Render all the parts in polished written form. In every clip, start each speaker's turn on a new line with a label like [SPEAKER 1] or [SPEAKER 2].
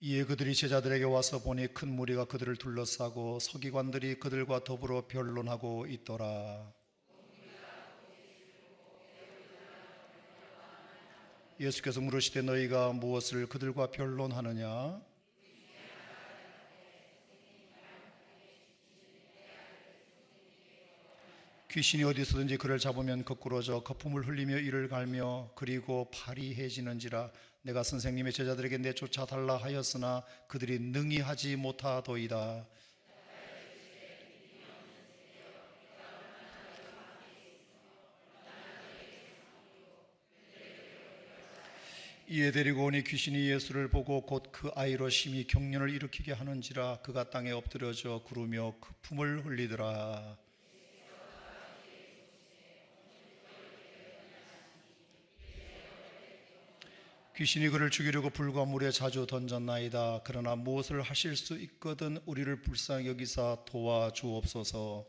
[SPEAKER 1] 이에 그들이 제자들에게 와서 보니 큰 무리가 그들을 둘러싸고 서기관들이 그들과 더불어 변론하고 있더라. 예수께서 물으시되 너희가 무엇을 그들과 변론하느냐? 귀신이 어디서든지 그를 잡으면 거꾸러져 거품을 흘리며 이를 갈며 그리고 팔이 해지는지라. 내가 선생님의 제자들에게 내쫓아 달라 하였으나 그들이 능히 하지 못하도이다. 이에 데리고 오니 귀신이 예수를 보고 곧 그 아이로 심히 경련을 일으키게 하는지라. 그가 땅에 엎드려져 구르며 거품을 흘리더라. 귀신이 그를 죽이려고 불과 물에 자주 던졌나이다. 그러나 무엇을 하실 수 있거든 우리를 불쌍히 여기사 도와주옵소서.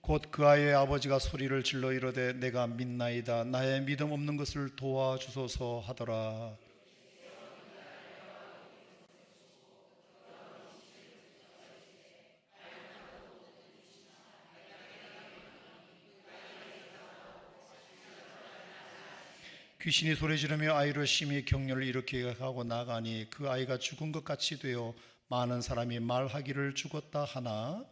[SPEAKER 1] 곧 그 아이의 아버지가 소리를 질러 이르되 내가 믿나이다. 나의 믿음 없는 것을 도와주소서 하더라. 귀신이 소리 지르며 아이를 심히 경련을 일으키게 하고 나가니 그 아이가 죽은 것 같이 되어 많은 사람이 말하기를 죽었다 하나.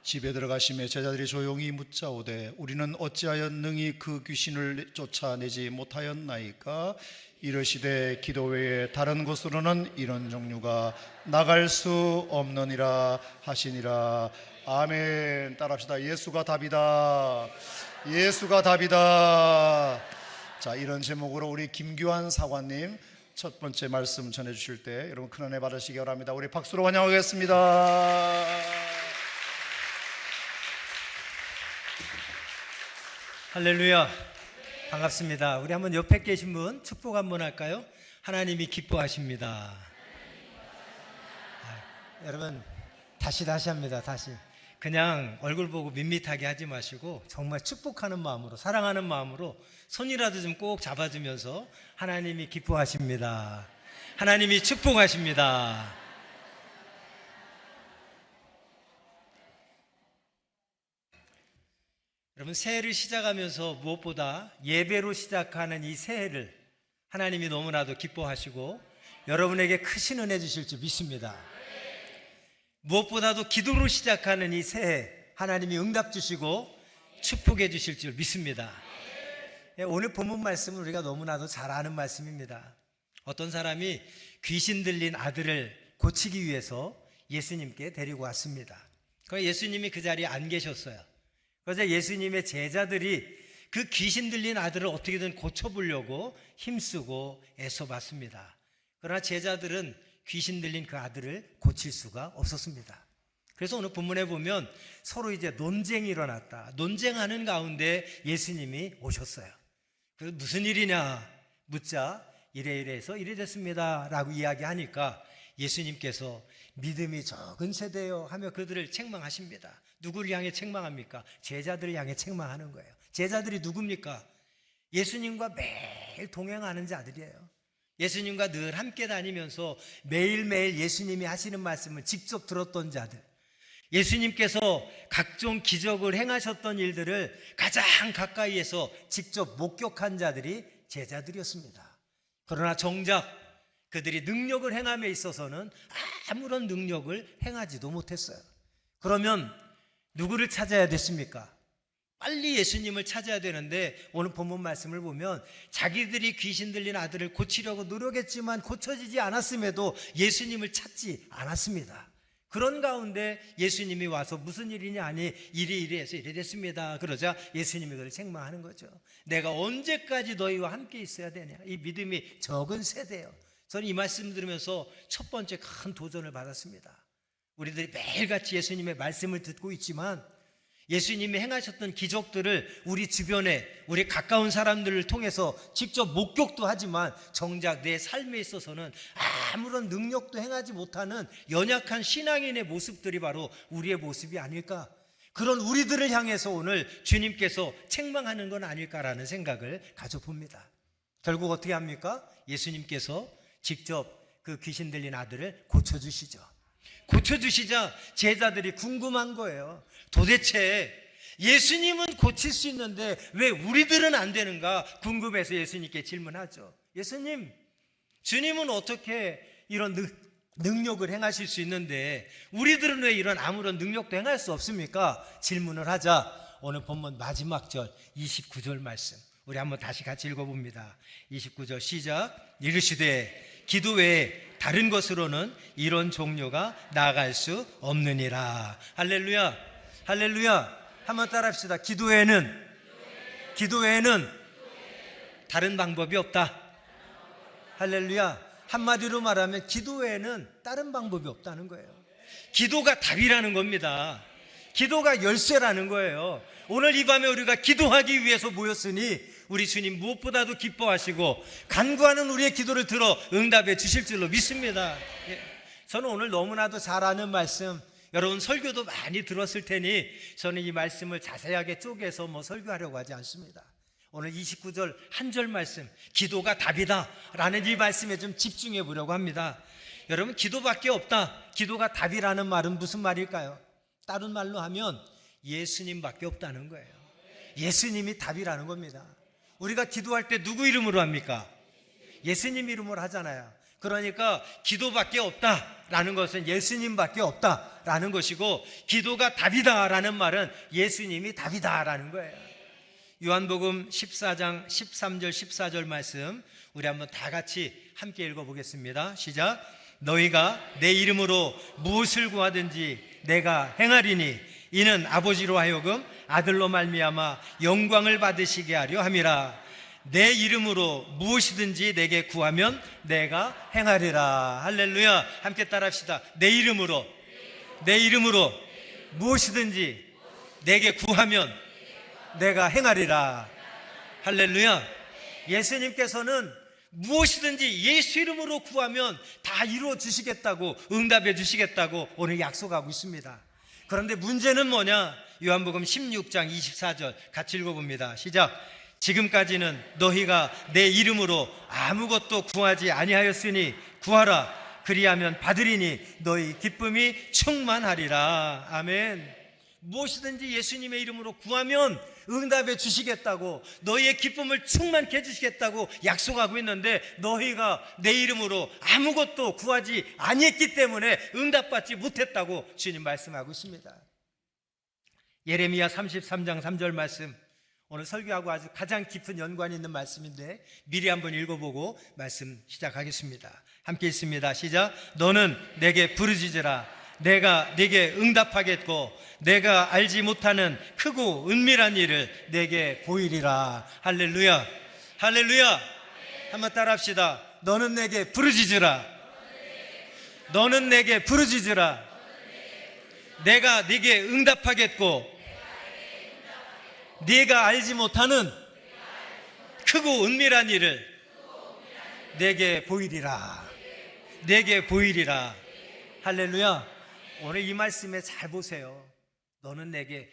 [SPEAKER 1] 집에 들어가시며 제자들이 조용히 묻자오되 우리는 어찌하여 능히 그 귀신을 쫓아내지 못하였나이까? 이르시되 기도 외에 다른 곳으로는 이런 종류가 나갈 수 없느니라 하시니라. 아멘. 따라합시다. 예수가 답이다. 예수가 답이다. 자, 이런 제목으로 우리 김규환 사관님 첫 번째 말씀 전해주실 때 여러분 큰 은혜 받으시기 바랍니다. 우리 박수로 환영하겠습니다.
[SPEAKER 2] 할렐루야. 반갑습니다. 우리 한번 옆에 계신 분 축복 한번 할까요? 하나님이 기뻐하십니다. 여러분 다시 합니다. 다시. 그냥 얼굴 보고 밋밋하게 하지 마시고 정말 축복하는 마음으로, 사랑하는 마음으로 손이라도 좀 꼭 잡아주면서 하나님이 기뻐하십니다. 하나님이 축복하십니다. 여러분 새해를 시작하면서 무엇보다 예배로 시작하는 이 새해를 하나님이 너무나도 기뻐하시고 여러분에게 크신 은혜 주실 줄 믿습니다. 무엇보다도 기도로 시작하는 이 새해 하나님이 응답 주시고 축복해 주실 줄 믿습니다. 오늘 본문 말씀은 우리가 너무나도 잘 아는 말씀입니다. 어떤 사람이 귀신 들린 아들을 고치기 위해서 예수님께 데리고 왔습니다. 그래서 예수님이 그 자리에 안 계셨어요. 그래서 예수님의 제자들이 그 귀신 들린 아들을 어떻게든 고쳐보려고 힘쓰고 애써봤습니다. 그러나 제자들은 귀신 들린 그 아들을 고칠 수가 없었습니다. 그래서 오늘 본문에 보면 서로 이제 논쟁이 일어났다. 논쟁하는 가운데 예수님이 오셨어요. 그래서 무슨 일이냐 묻자 이래서 이래 됐습니다 라고 이야기하니까 예수님께서 믿음이 적은 세대요 하며 그들을 책망하십니다. 누구를 향해 책망합니까? 제자들을 향해 책망하는 거예요. 제자들이 누굽니까? 예수님과 매일 동행하는 자들이에요. 예수님과 늘 함께 다니면서 매일매일 예수님이 하시는 말씀을 직접 들었던 자들, 예수님께서 각종 기적을 행하셨던 일들을 가장 가까이에서 직접 목격한 자들이 제자들이었습니다. 그러나 정작 그들이 능력을 행함에 있어서는 아무런 능력을 행하지도 못했어요. 그러면 누구를 찾아야 됐습니까? 빨리 예수님을 찾아야 되는데 오늘 본문 말씀을 보면 자기들이 귀신 들린 아들을 고치려고 노력했지만 고쳐지지 않았음에도 예수님을 찾지 않았습니다. 그런 가운데 예수님이 와서 무슨 일이냐 하니 이리 해서 이래 됐습니다. 그러자 예수님이 그를 책망하는 거죠. 내가 언제까지 너희와 함께 있어야 되냐. 이 믿음이 적은 세대예요. 저는 이 말씀 들으면서 첫 번째 큰 도전을 받았습니다. 우리들이 매일같이 예수님의 말씀을 듣고 있지만 예수님이 행하셨던 기적들을 우리 주변에 우리 가까운 사람들을 통해서 직접 목격도 하지만 정작 내 삶에 있어서는 아무런 능력도 행하지 못하는 연약한 신앙인의 모습들이 바로 우리의 모습이 아닐까. 그런 우리들을 향해서 오늘 주님께서 책망하는 건 아닐까라는 생각을 가져봅니다. 결국 어떻게 합니까? 예수님께서 직접 그 귀신 들린 아들을 고쳐주시죠. 고쳐주시자 제자들이 궁금한 거예요. 도대체 예수님은 고칠 수 있는데 왜 우리들은 안 되는가 궁금해서 예수님께 질문하죠. 예수님, 주님은 어떻게 이런 능력을 행하실 수 있는데 우리들은 왜 이런 아무런 능력도 행할 수 없습니까? 질문을 하자 오늘 본문 마지막 절 29절 말씀 우리 한번 다시 같이 읽어봅니다. 29절 시작. 이르시되 기도 외에 다른 것으로는 이런 종류가 나아갈 수 없느니라. 할렐루야, 할렐루야. 한번 따라합시다. 기도 외에는 다른 방법이 없다. 할렐루야. 한마디로 말하면 기도 외에는 다른 방법이 없다는 거예요. 기도가 답이라는 겁니다. 기도가 열쇠라는 거예요. 오늘 이 밤에 우리가 기도하기 위해서 모였으니 우리 주님 무엇보다도 기뻐하시고 간구하는 우리의 기도를 들어 응답해 주실 줄로 믿습니다. 저는 오늘 너무나도 잘 아는 말씀, 여러분 설교도 많이 들었을 테니 저는 이 말씀을 자세하게 쪼개서 설교하려고 하지 않습니다. 오늘 29절 한 절 말씀, 기도가 답이다 라는 이 말씀에 좀 집중해 보려고 합니다. 여러분, 기도밖에 없다, 기도가 답이라는 말은 무슨 말일까요? 다른 말로 하면 예수님밖에 없다는 거예요. 예수님이 답이라는 겁니다. 우리가 기도할 때 누구 이름으로 합니까? 예수님 이름으로 하잖아요. 그러니까 기도밖에 없다라는 것은 예수님밖에 없다라는 것이고, 기도가 답이다라는 말은 예수님이 답이다라는 거예요. 요한복음 14장 13절 14절 말씀 우리 한번 다 같이 함께 읽어보겠습니다. 시작. 너희가 내 이름으로 무엇을 구하든지 내가 행하리니 이는 아버지로 하여금 아들로 말미암아 영광을 받으시게 하려 함이라. 내 이름으로 무엇이든지 내게 구하면 내가 행하리라. 할렐루야. 함께 따라합시다. 내 이름으로 무엇이든지 내게 구하면 내가 행하리라. 할렐루야. 예수님께서는 무엇이든지 예수 이름으로 구하면 다 이루어 주시겠다고, 응답해 주시겠다고 오늘 약속하고 있습니다. 그런데 문제는 뭐냐? 요한복음 16장 24절 같이 읽어봅니다. 시작. 지금까지는 너희가 내 이름으로 아무것도 구하지 아니하였으니 구하라. 그리하면 받으리니 너희 기쁨이 충만하리라. 아멘. 무엇이든지 예수님의 이름으로 구하면 응답해 주시겠다고, 너희의 기쁨을 충만케 해주시겠다고 약속하고 있는데, 너희가 내 이름으로 아무것도 구하지 아니했기 때문에 응답받지 못했다고 주님 말씀하고 있습니다. 예레미야 33장 3절 말씀, 오늘 설교하고 아주 가장 깊은 연관이 있는 말씀인데 미리 한번 읽어보고 말씀 시작하겠습니다. 함께 읽습니다. 시작. 너는 내게 부르짖으라. 내가 네게 응답하겠고 내가 알지 못하는 크고 은밀한 일을 내게 보이리라. 할렐루야. 할렐루야. 한번 따라합시다. 너는 내게 부르짖으라. 너는 내게 부르짖으라. 내가 네게 응답하겠고 네가 알지 못하는 크고 은밀한 일을 내게 보이리라. 내게 보이리라. 할렐루야. 오늘 이 말씀에 잘 보세요. 너는 내게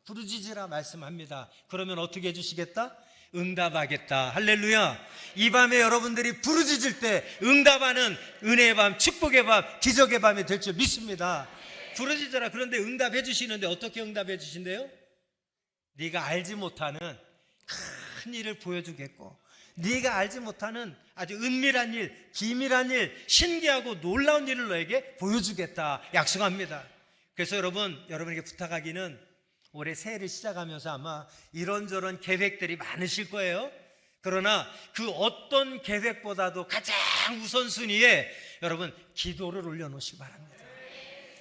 [SPEAKER 2] 부르짖으라 말씀합니다. 그러면 어떻게 해주시겠다? 응답하겠다. 할렐루야. 이 밤에 여러분들이 부르짖을 때 응답하는 은혜의 밤, 축복의 밤, 기적의 밤이 될 줄 믿습니다. 부르짖으라. 그런데 응답해 주시는데 어떻게 응답해 주신대요? 네가 알지 못하는 큰 일을 보여주겠고 네가 알지 못하는 아주 은밀한 일, 비밀한 일, 신기하고 놀라운 일을 너에게 보여주겠다 약속합니다. 그래서 여러분에게 부탁하기는, 올해 새해를 시작하면서 아마 이런저런 계획들이 많으실 거예요. 그러나 그 어떤 계획보다도 가장 우선순위에 여러분 기도를 올려놓으시기 바랍니다.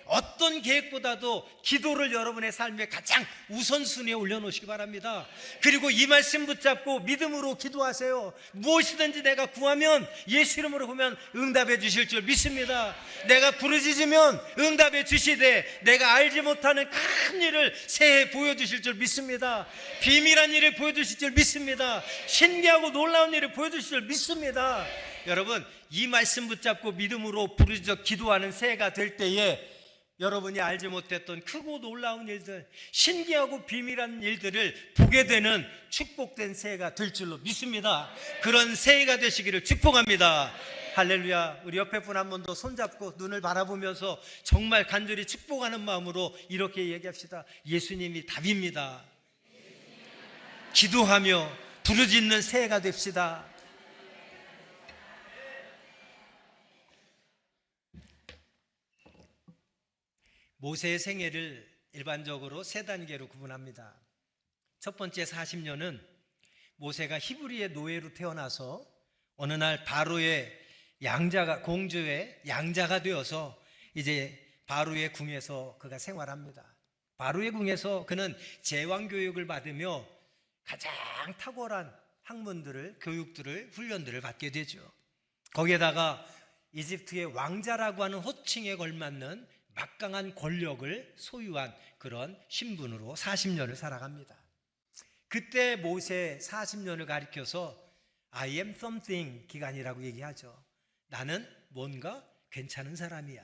[SPEAKER 2] 어떤 계획보다도 기도를 여러분의 삶에 가장 우선순위에 올려놓으시기 바랍니다. 그리고 이 말씀 붙잡고 믿음으로 기도하세요. 무엇이든지 내가 구하면 예수 이름으로 보면 응답해 주실 줄 믿습니다. 내가 부르짖으면 응답해 주시되 내가 알지 못하는 큰 일을 새해 보여주실 줄 믿습니다. 비밀한 일을 보여주실 줄 믿습니다. 신기하고 놀라운 일을 보여주실 줄 믿습니다. 여러분, 이 말씀 붙잡고 믿음으로 부르짖어 기도하는 새해가 될 때에 여러분이 알지 못했던 크고 놀라운 일들, 신기하고 비밀한 일들을 보게 되는 축복된 새해가 될 줄로 믿습니다. 그런 새해가 되시기를 축복합니다. 할렐루야. 우리 옆에 분 한 번 더 손잡고 눈을 바라보면서 정말 간절히 축복하는 마음으로 이렇게 얘기합시다. 예수님이 답입니다. 기도하며 부르짖는 새해가 됩시다. 모세의 생애를 일반적으로 세 단계로 구분합니다. 첫 번째 40년은 모세가 히브리의 노예로 태어나서 어느 날 바로의 공주의 양자가 되어서 이제 바로의 궁에서 그가 생활합니다. 바로의 궁에서 그는 제왕 교육을 받으며 가장 탁월한 학문들을, 교육들을, 훈련들을 받게 되죠. 거기에다가 이집트의 왕자라고 하는 호칭에 걸맞는 막강한 권력을 소유한 그런 신분으로 40년을 살아갑니다. 그때 모세 40년을 가리켜서 I am something 기간이라고 얘기하죠. 나는 뭔가 괜찮은 사람이야,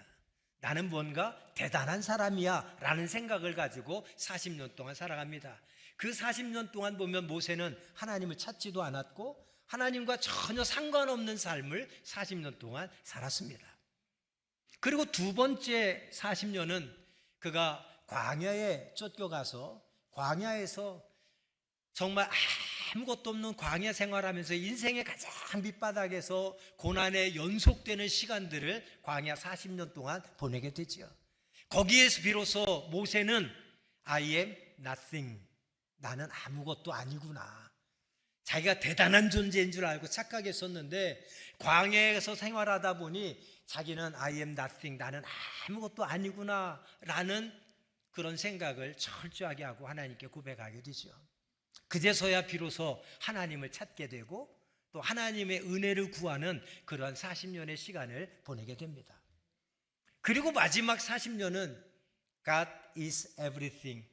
[SPEAKER 2] 나는 뭔가 대단한 사람이야 라는 생각을 가지고 40년 동안 살아갑니다. 그 40년 동안 보면 모세는 하나님을 찾지도 않았고 하나님과 전혀 상관없는 삶을 40년 동안 살았습니다. 그리고 두 번째 40년은 그가 광야에 쫓겨가서 광야에서 정말 아무것도 없는 광야 생활하면서 인생의 가장 밑바닥에서 고난에 연속되는 시간들을 광야 40년 동안 보내게 되지요. 거기에서 비로소 모세는 I am nothing, 나는 아무것도 아니구나, 자기가 대단한 존재인 줄 알고 착각했었는데 광야에서 생활하다 보니 자기는 I am nothing, 나는 아무것도 아니구나 라는 그런 생각을 철저하게 하고 하나님께 고백하게 되죠. 그제서야 비로소 하나님을 찾게 되고 또 하나님의 은혜를 구하는 그런 40년의 시간을 보내게 됩니다. 그리고 마지막 40년은 God is everything,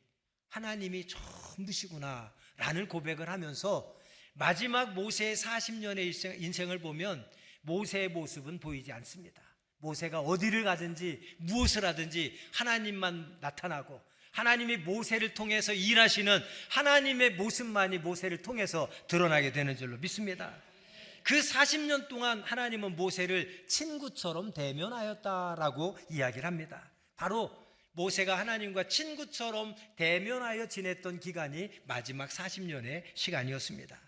[SPEAKER 2] 하나님이 전부시구나 라는 고백을 하면서 마지막 모세의 40년의 인생을 보면 모세의 모습은 보이지 않습니다. 모세가 어디를 가든지 무엇을 하든지 하나님만 나타나고 하나님이 모세를 통해서 일하시는 하나님의 모습만이 모세를 통해서 드러나게 되는 줄로 믿습니다. 그 40년 동안 하나님은 모세를 친구처럼 대면하였다라고 이야기를 합니다. 바로 모세가 하나님과 친구처럼 대면하여 지냈던 기간이 마지막 40년의 시간이었습니다.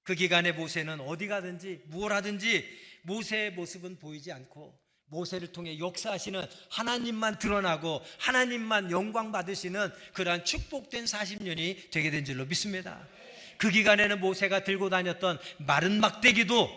[SPEAKER 2] 그 기간에 모세는 어디 가든지 무엇 하든지 모세의 모습은 보이지 않고 모세를 통해 역사하시는 하나님만 드러나고 하나님만 영광 받으시는 그러한 축복된 40년이 되게 된 줄로 믿습니다. 그 기간에는 모세가 들고 다녔던 마른 막대기도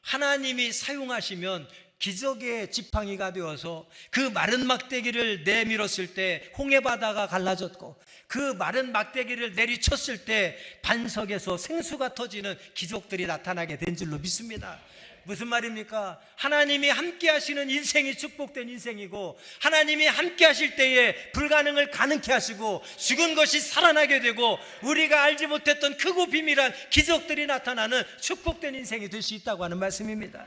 [SPEAKER 2] 하나님이 사용하시면 기적의 지팡이가 되어서 그 마른 막대기를 내밀었을 때 홍해바다가 갈라졌고 그 마른 막대기를 내리쳤을 때 반석에서 생수가 터지는 기적들이 나타나게 된 줄로 믿습니다. 무슨 말입니까? 하나님이 함께 하시는 인생이 축복된 인생이고 하나님이 함께 하실 때에 불가능을 가능케 하시고 죽은 것이 살아나게 되고 우리가 알지 못했던 크고 비밀한 기적들이 나타나는 축복된 인생이 될 수 있다고 하는 말씀입니다.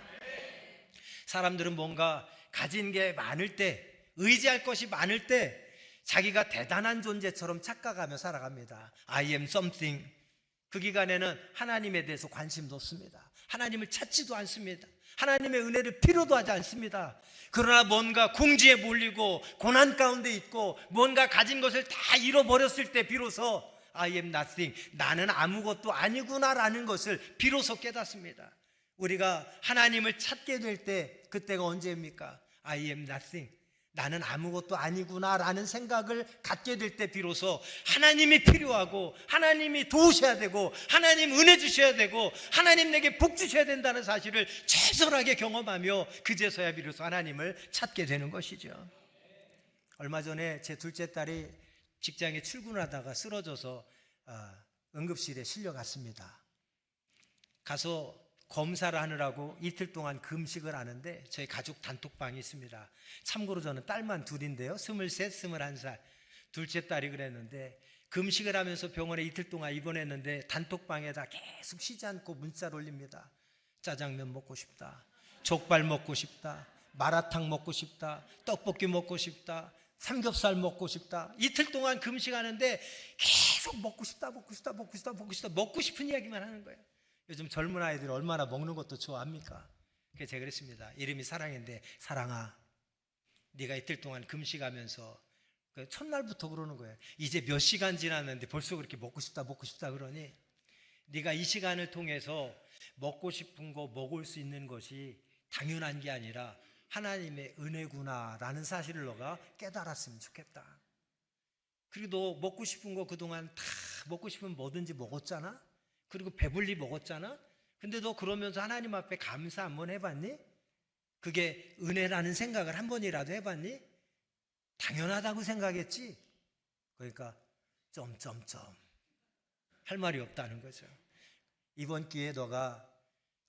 [SPEAKER 2] 사람들은 뭔가 가진 게 많을 때, 의지할 것이 많을 때 자기가 대단한 존재처럼 착각하며 살아갑니다. I am something. 그 기간에는 하나님에 대해서 관심도 없습니다. 하나님을 찾지도 않습니다. 하나님의 은혜를 필요도 하지 않습니다. 그러나 뭔가 궁지에 몰리고 고난 가운데 있고 뭔가 가진 것을 다 잃어버렸을 때 비로소 I am nothing, 나는 아무것도 아니구나라는 것을 비로소 깨닫습니다. 우리가 하나님을 찾게 될 때 그때가 언제입니까? I am nothing, 나는 아무것도 아니구나라는 생각을 갖게 될 때 비로소 하나님이 필요하고 하나님이 도우셔야 되고 하나님 은혜 주셔야 되고 하나님 내게 복 주셔야 된다는 사실을 최선하게 경험하며 그제서야 비로소 하나님을 찾게 되는 것이죠. 얼마 전에 제 둘째 딸이 직장에 출근하다가 쓰러져서 응급실에 실려갔습니다. 가서 검사를 하느라고 이틀 동안 금식을 하는데 저희 가족 단톡방이 있습니다. 참고로 저는 딸만 둘인데요, 23, 21살 둘째 딸이 그랬는데 금식을 하면서 병원에 이틀 동안 입원했는데 단톡방에다 계속 쉬지 않고 문자를 올립니다. 짜장면 먹고 싶다, 족발 먹고 싶다, 마라탕 먹고 싶다, 떡볶이 먹고 싶다, 삼겹살 먹고 싶다. 이틀 동안 금식하는데 계속 먹고 싶다, 먹고 싶다, 먹고 싶다, 먹고 싶다, 먹고 싶은 이야기만 하는 거예요. 요즘 젊은 아이들이 얼마나 먹는 것도 좋아합니까? 그래서 제가 그랬습니다. 이름이 사랑인데, 사랑아, 네가 이틀 동안 금식하면서 첫날부터 그러는 거예요. 이제 몇 시간 지났는데 벌써 그렇게 먹고 싶다, 먹고 싶다 그러니 네가 이 시간을 통해서 먹고 싶은 거 먹을 수 있는 것이 당연한 게 아니라 하나님의 은혜구나라는 사실을 너가 깨달았으면 좋겠다. 그리고 너 먹고 싶은 거 그동안 다 먹고 싶으면 뭐든지 먹었잖아. 그리고 배불리 먹었잖아. 근데 너 그러면서 하나님 앞에 감사 한번 해봤니? 그게 은혜라는 생각을 한 번이라도 해봤니? 당연하다고 생각했지. 그러니까 점점점 할 말이 없다는 거죠. 이번 기회에 너가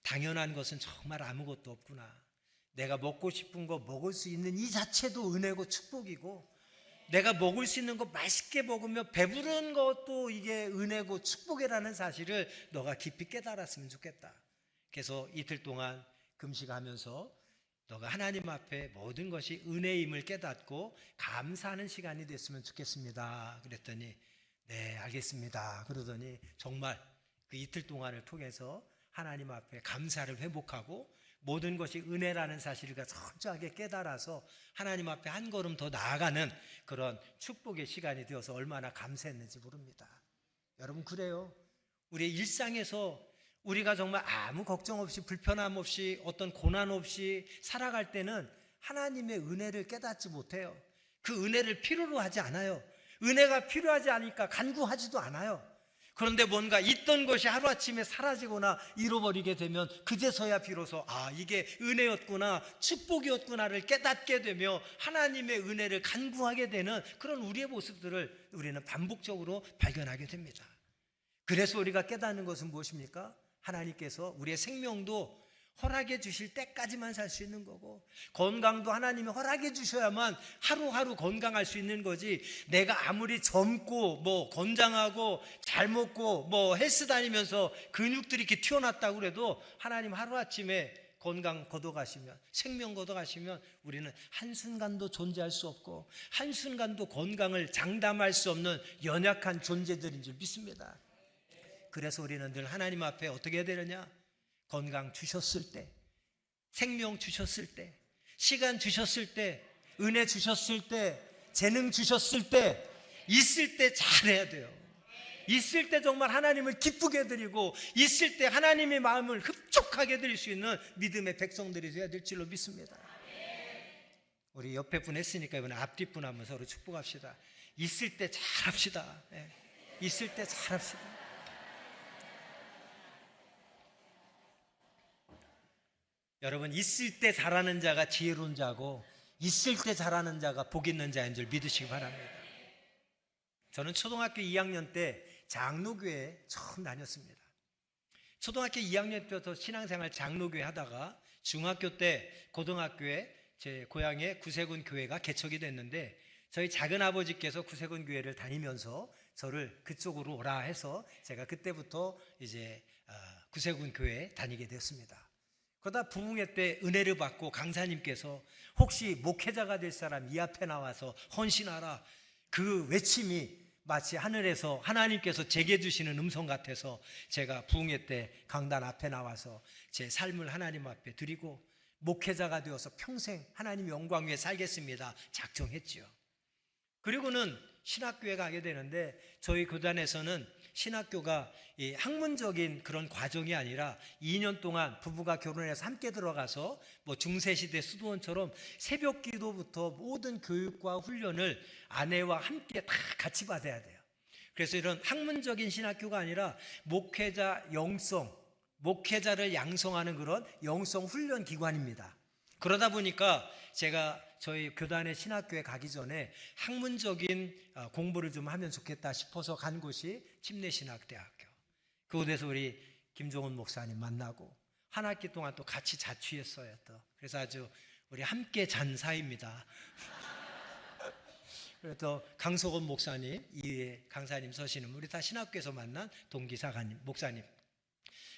[SPEAKER 2] 당연한 것은 정말 아무것도 없구나. 내가 먹고 싶은 거 먹을 수 있는 이 자체도 은혜고 축복이고, 내가 먹을 수 있는 거 맛있게 먹으며 배부른 것도 이게 은혜고 축복이라는 사실을 너가 깊이 깨달았으면 좋겠다. 그래서 이틀 동안 금식하면서 너가 하나님 앞에 모든 것이 은혜임을 깨닫고 감사하는 시간이 됐으면 좋겠습니다. 그랬더니 네, 알겠습니다. 그러더니 정말 그 이틀 동안을 통해서 하나님 앞에 감사를 회복하고 모든 것이 은혜라는 사실을 철저하게 깨달아서 하나님 앞에 한 걸음 더 나아가는 그런 축복의 시간이 되어서 얼마나 감사했는지 모릅니다. 여러분, 그래요. 우리의 일상에서 우리가 정말 아무 걱정 없이 불편함 없이 어떤 고난 없이 살아갈 때는 하나님의 은혜를 깨닫지 못해요. 그 은혜를 필요로 하지 않아요. 은혜가 필요하지 않으니까 간구하지도 않아요. 그런데 뭔가 있던 것이 하루아침에 사라지거나 잃어버리게 되면 그제서야 비로소 이게 은혜였구나, 축복이었구나를 깨닫게 되며 하나님의 은혜를 간구하게 되는 그런 우리의 모습들을 우리는 반복적으로 발견하게 됩니다. 그래서 우리가 깨닫는 것은 무엇입니까? 하나님께서 우리의 생명도 허락해 주실 때까지만 살 수 있는 거고, 건강도 하나님이 허락해 주셔야만 하루하루 건강할 수 있는 거지, 내가 아무리 젊고 건장하고 잘 먹고 헬스 다니면서 근육들이 이렇게 튀어났다고 그래도 하나님 하루아침에 건강 걷어가시면, 생명 걷어가시면 우리는 한순간도 존재할 수 없고 한순간도 건강을 장담할 수 없는 연약한 존재들인 줄 믿습니다. 그래서 우리는 늘 하나님 앞에 어떻게 해야 되느냐? 건강 주셨을 때, 생명 주셨을 때, 시간 주셨을 때, 은혜 주셨을 때, 재능 주셨을 때, 있을 때 잘해야 돼요. 있을 때 정말 하나님을 기쁘게 드리고, 있을 때 하나님의 마음을 흡족하게 드릴 수 있는 믿음의 백성들이 되어야 될 줄로 믿습니다. 우리 옆에 분 했으니까 이번에 앞뒤 분 한번 서로 축복합시다. 있을 때 잘합시다. 있을 때 잘합시다. 여러분, 있을 때 잘하는 자가 지혜로운 자고 있을 때 잘하는 자가 복 있는 자인 줄 믿으시기 바랍니다. 저는 초등학교 2학년 때 장로교회 처음 다녔습니다. 초등학교 2학년 때부터 신앙생활 장로교회 하다가 중학교 때 고등학교에 제 고향의 구세군 교회가 개척이 됐는데, 저희 작은아버지께서 구세군 교회를 다니면서 저를 그쪽으로 오라 해서 제가 그때부터 이제 구세군 교회에 다니게 되었습니다. 그러다 부흥회 때 은혜를 받고 강사님께서 혹시 목회자가 될 사람 이 앞에 나와서 헌신하라, 그 외침이 마치 하늘에서 하나님께서 제게 주시는 음성 같아서 제가 부흥회 때 강단 앞에 나와서 제 삶을 하나님 앞에 드리고 목회자가 되어서 평생 하나님 영광 위에 살겠습니다 작정했지요. 그리고는 신학교에 가게 되는데, 저희 교단에서는 신학교가 학문적인 그런 과정이 아니라 2년 동안 부부가 결혼해서 함께 들어가서 중세시대 수도원처럼 새벽 기도부터 모든 교육과 훈련을 아내와 함께 다 같이 받아야 돼요. 그래서 이런 학문적인 신학교가 아니라 목회자 영성, 목회자를 양성하는 그런 영성 훈련 기관입니다. 그러다 보니까 제가 저희 교단의 신학교에 가기 전에 학문적인 공부를 좀 하면 좋겠다 싶어서 간 곳이 침례신학대학교. 그곳에서 우리 김종훈 목사님 만나고 한 학기 동안 또 같이 자취했어요. 또 그래서 아주 우리 함께 잔 사이입니다. 그리고 또 강석원 목사님, 이외에 강사님 서시는 우리 다 신학교에서 만난 동기사관님, 목사님.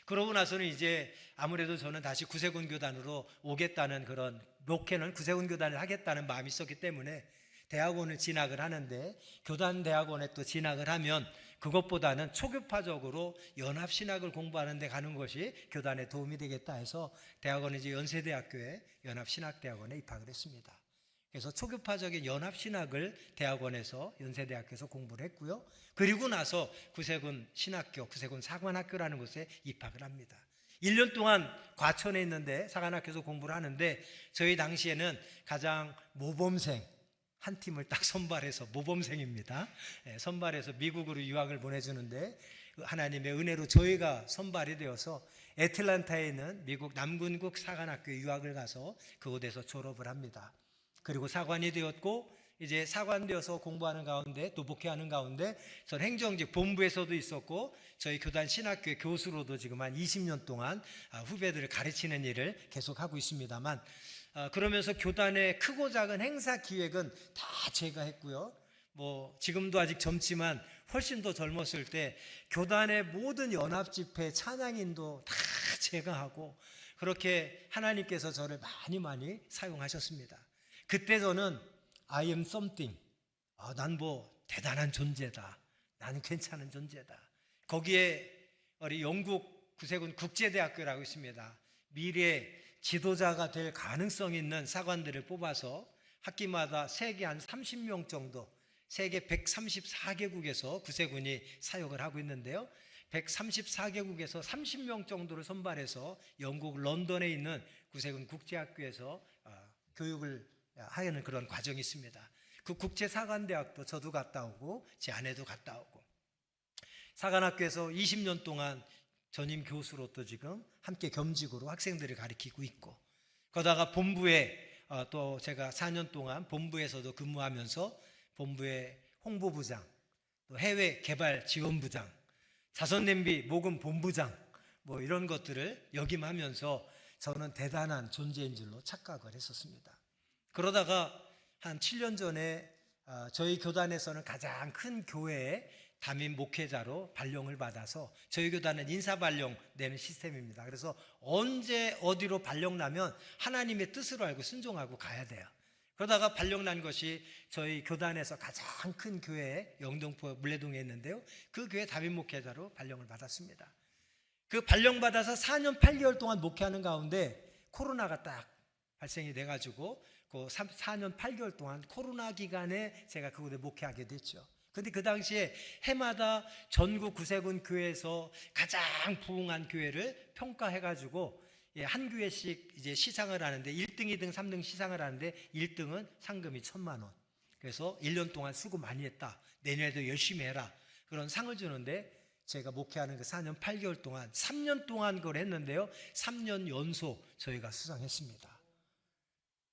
[SPEAKER 2] 그러고 나서는 이제 아무래도 저는 다시 구세군 교단으로 오겠다는 그런 목회는 구세군 교단을 하겠다는 마음이 있었기 때문에 대학원을 진학을 하는데 교단 대학원에 또 진학을 하면 그것보다는 초교파적으로 연합신학을 공부하는 데 가는 것이 교단에 도움이 되겠다 해서 대학원에 이제 연세대학교에 연합신학대학원에 입학을 했습니다. 그래서 초교파적인 연합신학을 대학원에서 연세대학교에서 공부를 했고요. 그리고 나서 구세군 신학교, 구세군 사관학교라는 곳에 입학을 합니다. 1년 동안 과천에 있는데 사관학교에서 공부를 하는데 저희 당시에는 가장 모범생 한 팀을 딱 선발해서 모범생입니다. 선발해서 미국으로 유학을 보내주는데 하나님의 은혜로 저희가 선발이 되어서 애틀랜타에 있는 미국 남군국 사관학교에 유학을 가서 그곳에서 졸업을 합니다. 그리고 사관이 되었고 이제 사관되어서 공부하는 가운데 또 목회하는 가운데 전 행정직 본부에서도 있었고 저희 교단 신학교의 교수로도 지금 한 20년 동안 후배들을 가르치는 일을 계속하고 있습니다만 그러면서 교단의 크고 작은 행사 기획은 다 제가 했고요. 뭐 지금도 아직 젊지만 훨씬 더 젊었을 때 교단의 모든 연합 집회 찬양인도 다 제가 하고 그렇게 하나님께서 저를 많이 사용하셨습니다. 그때 저는 I am something. 난 뭐 대단한 존재다. 나는 괜찮은 존재다. 거기에 우리 영국 구세군 국제대학교라고 있습니다. 미래 지도자가 될 가능성 있는 사관들을 뽑아서 학기마다 세계 한 30명 정도, 세계 134개국에서 구세군이 사역을 하고 있는데요. 134개국에서 30명 정도를 선발해서 영국 런던에 있는 구세군 국제학교에서 교육을 하는 그런 과정이 있습니다. 그 국제사관대학도 저도 갔다 오고 제 아내도 갔다 오고 사관학교에서 20년 동안 전임 교수로 또 지금 함께 겸직으로 학생들을 가르치고 있고 그러다가 본부에 또 제가 4년 동안 본부에서도 근무하면서 본부의 홍보부장, 또 해외 개발 지원부장, 자선냄비 모금 본부장 뭐 이런 것들을 역임하면서 저는 대단한 존재인 줄로 착각을 했었습니다. 그러다가 한 7년 전에 저희 교단에서는 가장 큰 교회에 담임 목회자로 발령을 받아서 저희 교단은 인사 발령 내는 시스템입니다. 그래서 언제 어디로 발령 나면 하나님의 뜻으로 알고 순종하고 가야 돼요. 그러다가 발령 난 것이 저희 교단에서 가장 큰 교회 영등포 물레동에 있는데요. 그 교회 담임 목회자로 발령을 받았습니다. 그 발령 받아서 4년 8개월 동안 목회하는 가운데 코로나가 딱 발생이 돼가지고 그 4년 8개월 동안 코로나 기간에 제가 그곳에 목회하게 됐죠. 근데 그 당시에 해마다 전국 구세군 교회에서 가장 부흥한 교회를 평가해가지고 한 교회씩 이제 시상을 하는데 1등, 2등, 3등 시상을 하는데 1등은 상금이 1,000만 원. 그래서 1년 동안 수고 많이 했다. 내년에도 열심히 해라. 그런 상을 주는데 제가 목회하는 그 4년 8개월 동안 3년 동안 그걸 했는데요. 3년 연속 저희가 수상했습니다.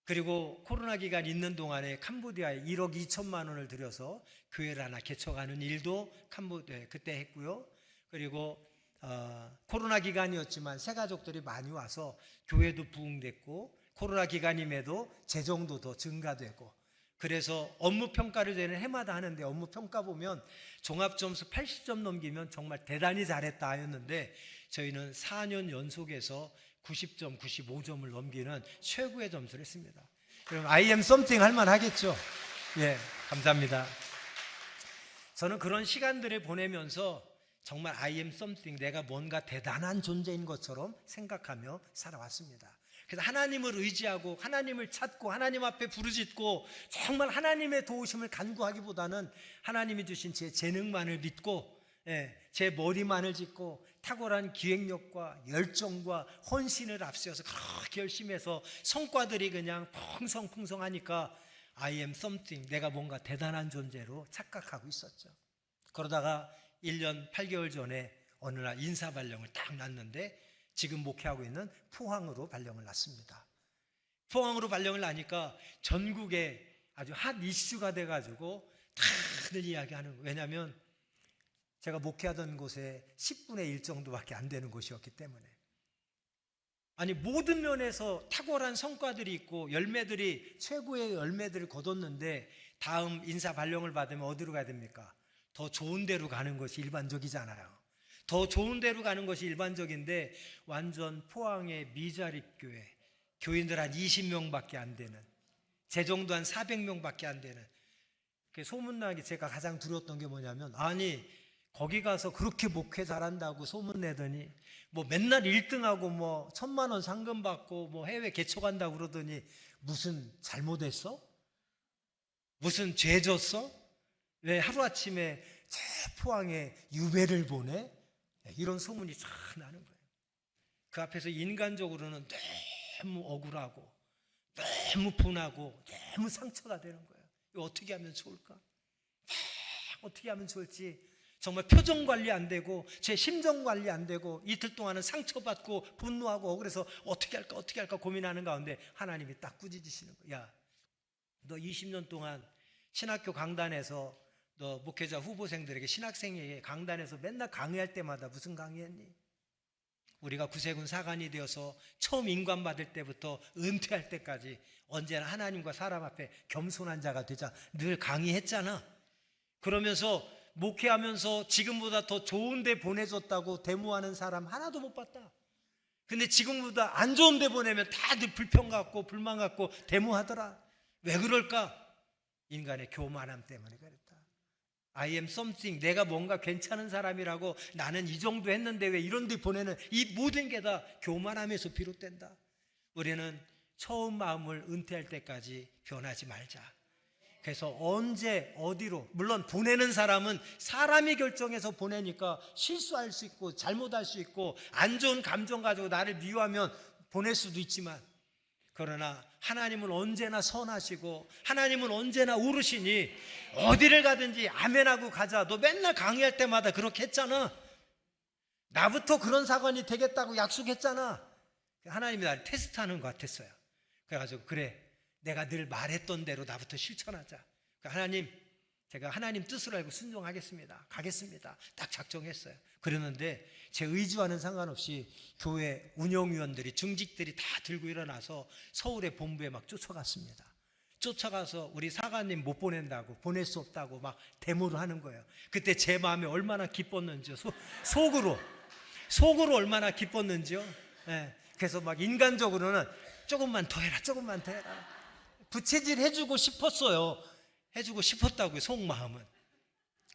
[SPEAKER 2] 그리고 코로나 기간 있는 동안에 캄보디아에 1억 2천만 원을 들여서 교회를 하나 개척하는 일도 그때 했고요. 그리고 코로나 기간이었지만 새가족들이 많이 와서 교회도 부흥됐고 코로나 기간임에도 재정도 더 증가되고 그래서 업무 평가를 저희는 해마다 하는데 업무 평가 보면 종합점수 80점 넘기면 정말 대단히 잘했다 하였는데 저희는 4년 연속해서 90점, 95점을 넘기는 최고의 점수를 했습니다. 그럼 I am something 할만 하겠죠? 예, 감사합니다. 저는 그런 시간들을 보내면서 정말 I am something, 내가 뭔가 대단한 존재인 것처럼 생각하며 살아왔습니다. 그래서 하나님을 의지하고 하나님을 찾고 하나님 앞에 부르짖고 정말 하나님의 도우심을 간구하기보다는 하나님이 주신 제 재능만을 믿고 제 머리만을 짚고 탁월한 기획력과 열정과 헌신을 앞세워서 그렇게 열심히 해서 성과들이 그냥 풍성풍성하니까 I am something, 내가 뭔가 대단한 존재로 착각하고 있었죠. 그러다가 1년 8개월 전에 어느 날 인사 발령을 딱 났는데 지금 목회하고 있는 포항으로 발령을 났습니다. 포항으로 발령을 나니까 전국에 아주 핫 이슈가 돼가지고 다들 이야기하는 거예요. 왜냐하면 제가 목회하던 곳에 10분의 1 정도밖에 안 되는 곳이었기 때문에 아니 모든 면에서 탁월한 성과들이 있고 열매들이 최고의 열매들을 거뒀는데 다음 인사 발령을 받으면 어디로 가야 됩니까? 더 좋은 데로 가는 것이 일반적이잖아요. 더 좋은 데로 가는 것이 일반적인데 완전 포항의 미자립 교회, 교인들 한 20명밖에 안 되는, 재정도 한 400명밖에 안 되는 소문나기 제가 가장 두려웠던 게 뭐냐면, 아니 거기 가서 그렇게 목회 잘한다고 소문내더니 뭐 맨날 1등하고 뭐 1,000만 원 상금 받고 뭐 해외 개척 간다고 그러더니 무슨 잘못했어? 무슨 죄 졌어? 왜 하루아침에 저 포항에 유배를 보내? 이런 소문이 쫙 나는 거예요. 그 앞에서 인간적으로는 너무 억울하고 너무 분하고 너무 상처가 되는 거예요. 이거 어떻게 하면 좋을까? 어떻게 하면 좋을지 정말 표정 관리 안 되고 제 심정 관리 안 되고 이틀 동안은 상처받고 분노하고 억울해서 어떻게 할까 고민하는 가운데 하나님이 딱 꾸짖으시는 거야. 야, 너 20년 동안 신학교 강단에서 너 목회자 후보생들에게 신학생에게 강단에서 맨날 강의할 때마다 무슨 강의했니? 우리가 구세군 사관이 되어서 처음 인관받을 때부터 은퇴할 때까지 언제나 하나님과 사람 앞에 겸손한 자가 되자 늘 강의했잖아. 그러면서 목회하면서 지금보다 더 좋은 데 보내줬다고 데모하는 사람 하나도 못 봤다. 근데 지금보다 안 좋은 데 보내면 다들 불평 갖고 불만 갖고 데모하더라. 왜 그럴까? 인간의 교만함 때문에 그랬다. I am something, 내가 뭔가 괜찮은 사람이라고 나는 이 정도 했는데 왜 이런 데 보내는 이 모든 게 다 교만함에서 비롯된다. 우리는 처음 마음을 은퇴할 때까지 변하지 말자. 그래서 언제 어디로, 물론 보내는 사람은 사람이 결정해서 보내니까 실수할 수 있고 잘못할 수 있고 안 좋은 감정 가지고 나를 미워하면 보낼 수도 있지만, 그러나 하나님은 언제나 선하시고 하나님은 언제나 오르시니 어디를 가든지 아멘하고 가자. 너 맨날 강의할 때마다 그렇게 했잖아. 나부터 그런 사관이 되겠다고 약속했잖아. 하나님이 나를 테스트하는 것 같았어요. 그래가지고 그래, 내가 늘 말했던 대로 나부터 실천하자. 하나님, 제가 하나님 뜻을 알고 순종하겠습니다. 가겠습니다. 딱 작정했어요. 그러는데 제 의지와는 상관없이 교회 운영위원들이, 중직들이 다 들고 일어나서 서울의 본부에 막 쫓아갔습니다. 쫓아가서 우리 사관님 못 보낸다고, 보낼 수 없다고 막 데모를 하는 거예요. 그때 제 마음이 얼마나 기뻤는지요. 속으로 얼마나 기뻤는지요. 예. 그래서 막 인간적으로는 조금만 더 해라, 조금만 더 해라. 부채질 해주고 싶었어요. 해주고 싶었다고요, 속마음은.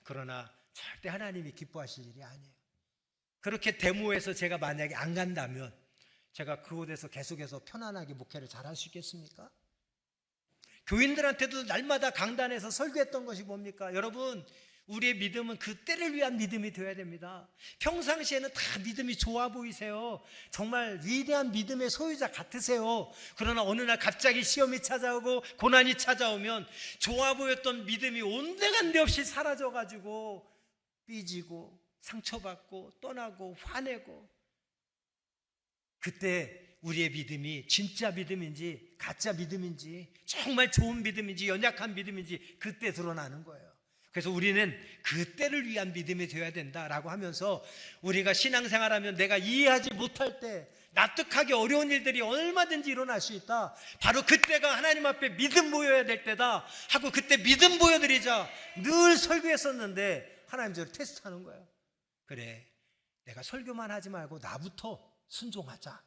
[SPEAKER 2] 그러나 절대 하나님이 기뻐하실 일이 아니에요. 그렇게 데모해서 제가 만약에 안 간다면 제가 그곳에서 계속해서 편안하게 목회를 잘 할 수 있겠습니까? 교인들한테도 날마다 강단에서 설교했던 것이 뭡니까? 여러분, 우리의 믿음은 그 때를 위한 믿음이 되어야 됩니다. 평상시에는 다 믿음이 좋아 보이세요. 정말 위대한 믿음의 소유자 같으세요. 그러나 어느 날 갑자기 시험이 찾아오고 고난이 찾아오면 좋아 보였던 믿음이 온데간데 없이 사라져가지고 삐지고 상처받고 떠나고 화내고, 그때 우리의 믿음이 진짜 믿음인지 가짜 믿음인지 정말 좋은 믿음인지 연약한 믿음인지 그때 드러나는 거예요. 그래서 우리는 그때를 위한 믿음이 되어야 된다라고 하면서, 우리가 신앙생활하면 내가 이해하지 못할 때, 납득하기 어려운 일들이 얼마든지 일어날 수 있다. 바로 그때가 하나님 앞에 믿음 보여야 될 때다 하고 그때 믿음 보여드리자 늘 설교했었는데 하나님 저를 테스트하는 거예요. 그래, 내가 설교만 하지 말고 나부터 순종하자.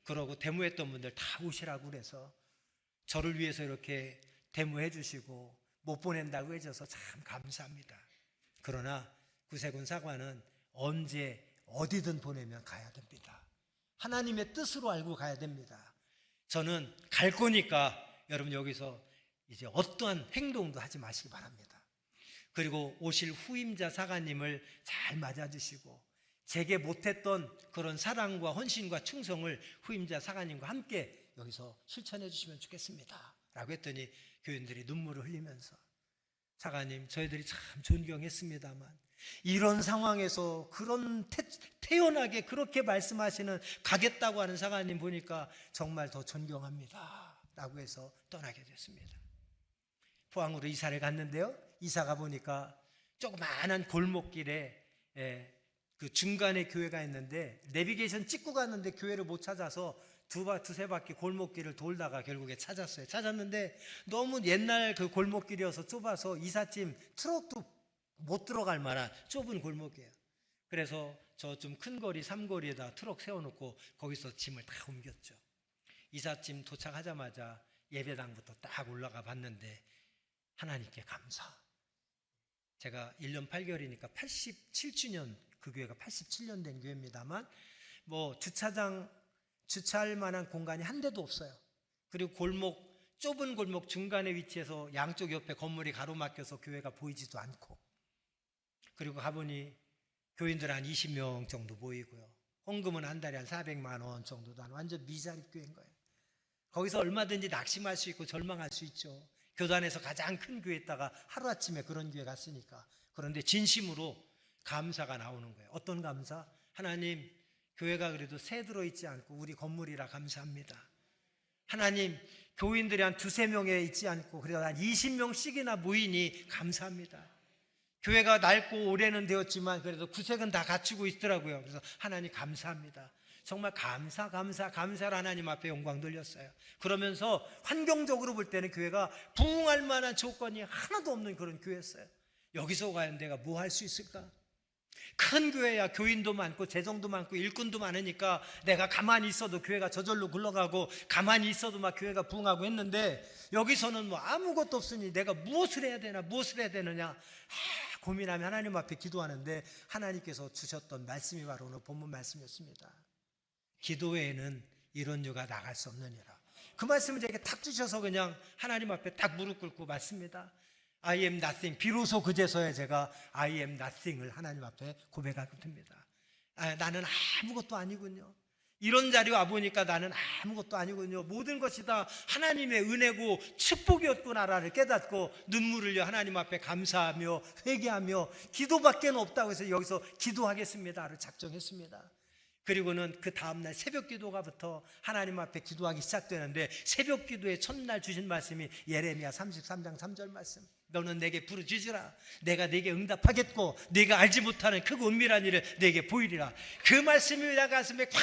[SPEAKER 2] 그러고 데모했던 분들 다 오시라고 그래서 저를 위해서 이렇게 데모해 주시고 못 보낸다고 해줘서 참 감사합니다. 그러나 구세군 사관은 언제 어디든 보내면 가야 됩니다. 하나님의 뜻으로 알고 가야 됩니다. 저는 갈 거니까 여러분 여기서 이제 어떠한 행동도 하지 마시기 바랍니다. 그리고 오실 후임자 사관님을 잘 맞아주시고 제게 못했던 그런 사랑과 헌신과 충성을 후임자 사관님과 함께 여기서 실천해 주시면 좋겠습니다 라고 했더니 교인들이 눈물을 흘리면서, 사관님 저희들이 참 존경했습니다만 이런 상황에서 그런 태연하게 그렇게 말씀하시는, 가겠다고 하는 사관님 보니까 정말 더 존경합니다 라고 해서 떠나게 됐습니다. 포항으로 이사를 갔는데요, 이사가 보니까 조그마한 골목길에 그 중간에 교회가 있는데 내비게이션 찍고 갔는데 교회를 못 찾아서 두세 바퀴 골목길을 돌다가 결국에 찾았어요. 찾았는데 너무 옛날 그 골목길이어서 좁아서 이삿짐 트럭도 못 들어갈 만한 좁은 골목이에요. 그래서 저 좀 큰 거리 삼거리에다 트럭 세워놓고 거기서 짐을 다 옮겼죠. 이삿짐 도착하자마자 예배당부터 딱 올라가 봤는데 하나님께 감사. 제가 1년 8개월이니까 87주년, 그 교회가 87년 된 교회입니다만 뭐 주차할 만한 공간이 한 대도 없어요. 그리고 좁은 골목 중간에 위치해서 양쪽 옆에 건물이 가로막혀서 교회가 보이지도 않고, 그리고 가보니 교인들 한 20명 정도 모이고요. 헌금은 한 달에 한 400만 원 정도도 한 완전 미자립 교회인 거예요. 거기서 얼마든지 낙심할 수 있고 절망할 수 있죠. 교단에서 가장 큰 교회에다가 하루아침에 그런 교회 갔으니까. 그런데 진심으로 감사가 나오는 거예요. 어떤 감사? 하나님, 교회가 그래도 새 들어있지 않고 우리 건물이라 감사합니다. 하나님, 교인들이 한 2-3명에 있지 않고 그래도 한 20명씩이나 모이니 감사합니다. 교회가 낡고 오래는 되었지만 그래도 구색은 다 갖추고 있더라고요. 그래서 하나님 감사합니다. 정말 감사를 하나님 앞에 영광 돌렸어요. 그러면서 환경적으로 볼 때는 교회가 부흥할 만한 조건이 하나도 없는 그런 교회였어요. 여기서 과연 내가 뭐 할 수 있을까? 큰 교회야 교인도 많고 재정도 많고 일꾼도 많으니까 내가 가만히 있어도 교회가 저절로 굴러가고 가만히 있어도 막 교회가 부흥하고 했는데, 여기서는 뭐 아무것도 없으니 내가 무엇을 해야 되느냐 고민하며 하나님 앞에 기도하는데, 하나님께서 주셨던 말씀이 바로 오늘 본문 말씀이었습니다. 기도회에는 이런 유가 나갈 수 없느니라. 그 말씀을 제게 탁 주셔서 그냥 하나님 앞에 딱 무릎 꿇고 맞습니다. I am nothing. 비로소 그제서야 제가 I am nothing을 하나님 앞에 고백하게 됩니다. 나는 아무것도 아니군요. 이런 자리에 와보니까 나는 아무것도 아니군요. 모든 것이 다 하나님의 은혜고 축복이었구나를 깨닫고 눈물을 흘려 하나님 앞에 감사하며 회개하며 기도밖에 없다고 해서 여기서 기도하겠습니다를 작정했습니다. 그리고는 그 다음날 새벽 기도가부터 하나님 앞에 기도하기 시작되는데, 새벽 기도의 첫날 주신 말씀이 예레미야 33장 3절 말씀. 너는 내게 부르짖으라. 내가 내게 응답하겠고 네가 알지 못하는 크고 은밀한 일을 내게 보이리라. 그 말씀이 내 가슴에 콱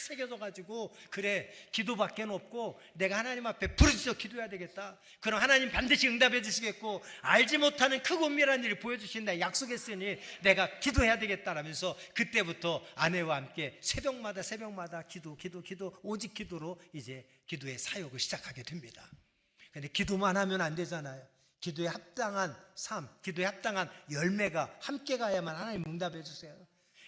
[SPEAKER 2] 새겨져가지고, 그래, 기도밖에 없고 내가 하나님 앞에 부르짖어 기도해야 되겠다. 그럼 하나님 반드시 응답해 주시겠고 알지 못하는 크고 은밀한 일을 보여주신다 약속했으니 내가 기도해야 되겠다라면서 그때부터 아내와 함께 새벽마다 기도 오직 기도로 이제 기도의 사역을 시작하게 됩니다. 근데 기도만 하면 안 되잖아요. 기도에 합당한 삶, 기도에 합당한 열매가 함께 가야만 하나님 응답해 주세요.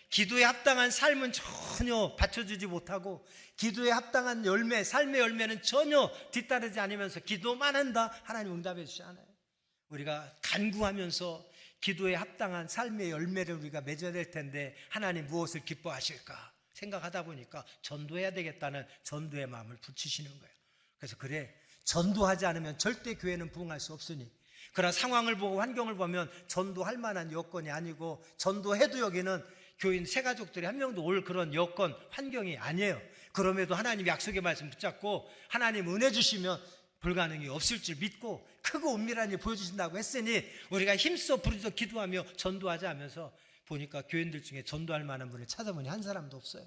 [SPEAKER 2] 기도에 합당한 삶은 전혀 받쳐주지 못하고, 기도에 합당한 열매, 삶의 열매는 전혀 뒤따르지 않으면서 기도만 한다, 하나님 응답해 주지 않아요. 우리가 간구하면서 기도에 합당한 삶의 열매를 우리가 맺어야 될 텐데 하나님 무엇을 기뻐하실까 생각하다 보니까 전도해야 되겠다는 전도의 마음을 붙이시는 거예요. 그래서 그래, 전도하지 않으면 절대 교회는 부흥할 수 없으니, 그러나 상황을 보고 환경을 보면 전도할 만한 여건이 아니고, 전도해도 여기는 교인 새가족들이 한 명도 올 그런 여건, 환경이 아니에요. 그럼에도 하나님 약속의 말씀 붙잡고 하나님 은혜 주시면 불가능이 없을 줄 믿고 크고 은밀한 일 보여주신다고 했으니 우리가 힘써 부르짖어 기도하며 전도하자 하면서 보니까 교인들 중에 전도할 만한 분을 찾아보니 한 사람도 없어요.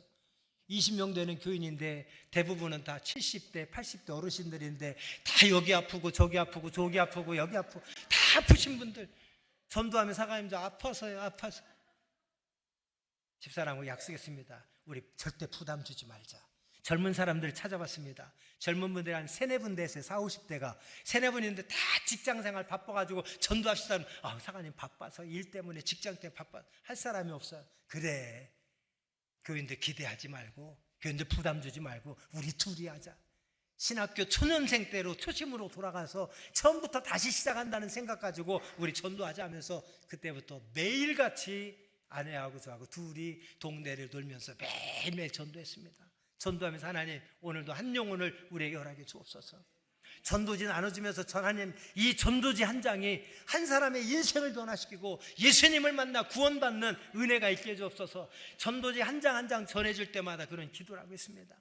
[SPEAKER 2] 20명 되는 교인인데 대부분은 다 70대, 80대 어르신들인데 다 여기 아프고 저기 아프고 여기 아프고 다 아프신 분들, 전도하면 사가님 저 아파서 집사람하고 약속했습니다. 우리 절대 부담 주지 말자. 젊은 사람들 찾아봤습니다. 젊은 분들이 한 3-4분 됐어요. 40-50대가 3-4분인데 다 직장생활 바빠가지고 전도합시다. 사가님 바빠서 일 때문에 직장 때문에 바빠 할 사람이 없어요. 그래, 교인들 기대하지 말고 교인들 부담 주지 말고 우리 둘이 하자. 신학교 초년생 때로 초심으로 돌아가서 처음부터 다시 시작한다는 생각 가지고 우리 전도하자 하면서 그때부터 매일같이 아내하고 저하고 둘이 동네를 돌면서 매일매일 전도했습니다. 전도하면서 하나님 오늘도 한 영혼을 우리에게 허락해 주옵소서. 전도지 나눠주면서 하나님 이 전도지 한 장이 한 사람의 인생을 변화시키고 예수님을 만나 구원받는 은혜가 있게 해 주옵소서. 전도지 한 장 한 장 전해줄 때마다 그런 기도를 하고 있습니다.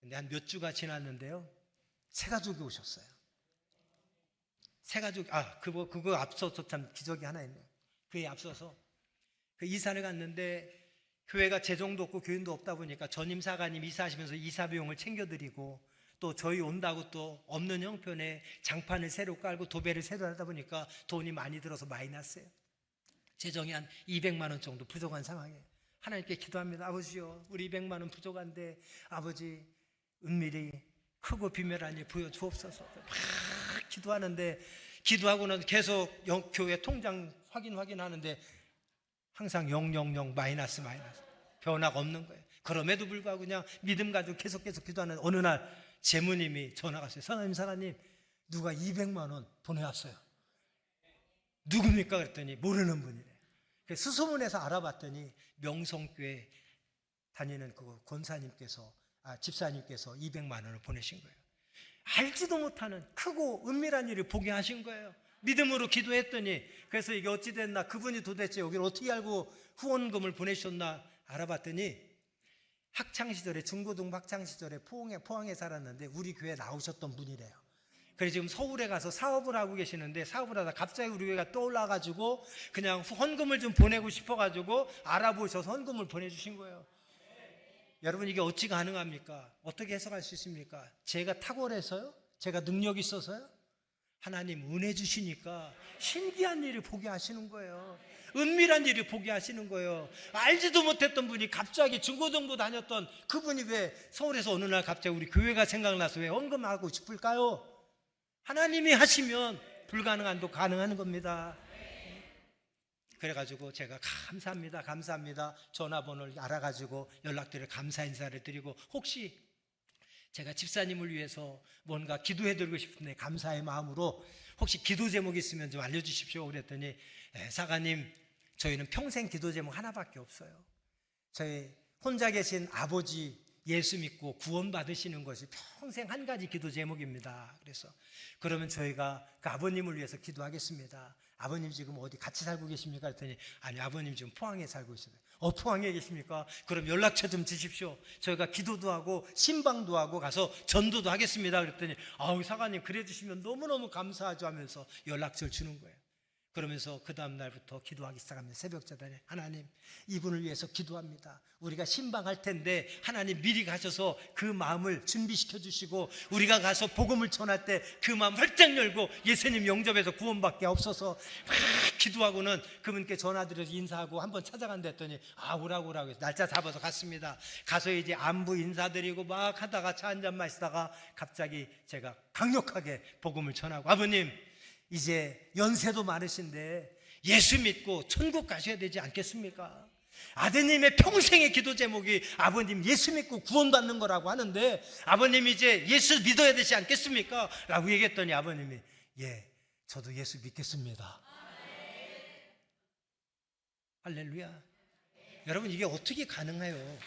[SPEAKER 2] 근데 한 몇 주가 지났는데요, 새가족이 오셨어요. 새가족, 그거 앞서서 참 기적이 하나 있네요. 그에 앞서서 그 이사를 갔는데 교회가 재정도 없고 교인도 없다 보니까 전임 사관님 이사하시면서 이사 비용을 챙겨드리고, 또 저희 온다고 또 없는 형편에 장판을 새로 깔고 도배를 새로 하다 보니까 돈이 많이 들어서 마이너스예요. 재정이 한 200만 원 정도 부족한 상황이에요. 하나님께 기도합니다. 아버지요, 우리 200만 원 부족한데 아버지 은밀히 크고 비밀한 일 보여주옵소서. 막 기도하는데 기도하고는 계속 교회 통장 확인하는데 항상 000 마이너스 변화가 없는 거예요. 그럼에도 불구하고 그냥 믿음 가지고 계속 기도하는 어느 날 재무님이 전화가 왔어요. 사장님 누가 200만 원 보내왔어요. 누굽니까? 그랬더니 모르는 분이래요. 그래서 수소문해서 알아봤더니 명성교회 다니는 그 집사님께서 200만 원을 보내신 거예요. 알지도 못하는 크고 은밀한 일을 보게 하신 거예요. 믿음으로 기도했더니, 그래서 이게 어찌 됐나, 그분이 도대체 여기를 어떻게 알고 후원금을 보내셨나 알아봤더니 학창시절에, 중고등부 학창시절에 포항에 살았는데 우리 교회에 나오셨던 분이래요. 그래서 지금 서울에 가서 사업을 하고 계시는데, 사업을 하다 갑자기 우리 교회가 떠올라가지고 그냥 헌금을 좀 보내고 싶어가지고 알아보셔서 헌금을 보내주신 거예요. 여러분, 이게 어찌 가능합니까? 어떻게 해석할 수 있습니까? 제가 탁월해서요? 제가 능력이 있어서요? 하나님 은혜 주시니까 신기한 일을 보게 하시는 거예요. 은밀한 일을 보게 하시는 거예요. 알지도 못했던 분이 갑자기 중고등부 다녔던 그분이 왜 서울에서 어느 날 갑자기 우리 교회가 생각나서 왜 헌금하고 싶을까요? 하나님이 하시면 불가능한도 가능한 겁니다. 그래가지고 제가 감사합니다 전화번호를 알아가지고 연락드려 감사 인사를 드리고, 혹시 제가 집사님을 위해서 뭔가 기도해드리고 싶은데 감사의 마음으로 혹시 기도 제목이 있으면 좀 알려주십시오. 그랬더니 사가님, 저희는 평생 기도 제목 하나밖에 없어요. 저희 혼자 계신 아버지 예수 믿고 구원 받으시는 것이 평생 한 가지 기도 제목입니다. 그래서 그러면 저희가 그 아버님을 위해서 기도하겠습니다. 아버님 지금 어디 같이 살고 계십니까? 그랬더니 아니, 아버님 지금 포항에 살고 있어요. 포항에 계십니까? 그럼 연락처 좀 주십시오. 저희가 기도도 하고 신방도 하고 가서 전도도 하겠습니다. 그랬더니 사관님 그래 주시면 너무너무 감사하죠 하면서 연락처를 주는 거예요. 그러면서 그 다음 날부터 기도하기 시작합니다. 새벽자단에 하나님, 이분을 위해서 기도합니다. 우리가 신방할 텐데 하나님 미리 가셔서 그 마음을 준비시켜 주시고, 우리가 가서 복음을 전할 때 그 마음 활짝 열고 예수님 영접해서 구원받게 없어서 막 기도하고는 그분께 전화드려서 인사하고 한번 찾아간다 했더니 오라고 해서 날짜 잡아서 갔습니다. 가서 이제 안부 인사드리고 막 하다가 차 한잔 마시다가 갑자기 제가 강력하게 복음을 전하고, 아버님 이제 연세도 많으신데 예수 믿고 천국 가셔야 되지 않겠습니까? 아드님의 평생의 기도 제목이 아버님 예수 믿고 구원받는 거라고 하는데 아버님 이제 예수 믿어야 되지 않겠습니까? 라고 얘기했더니 아버님이 저도 예수 믿겠습니다. 할렐루야. 여러분, 이게 어떻게 가능해요?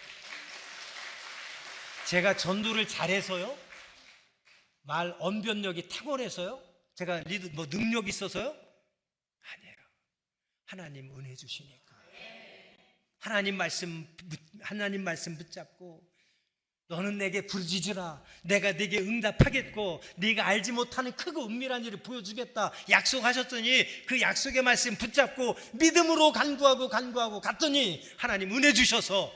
[SPEAKER 2] 제가 전도를 잘해서요? 말 언변력이 탁월해서요? 제가 능력이 있어서요? 아니에요. 하나님 은혜 주시니까. 하나님 말씀 붙잡고, 너는 내게 부르짖으라, 내가 네게 응답하겠고 네가 알지 못하는 크고 은밀한 일을 보여주겠다 약속하셨더니, 그 약속의 말씀 붙잡고 믿음으로 간구하고 갔더니 하나님 은혜 주셔서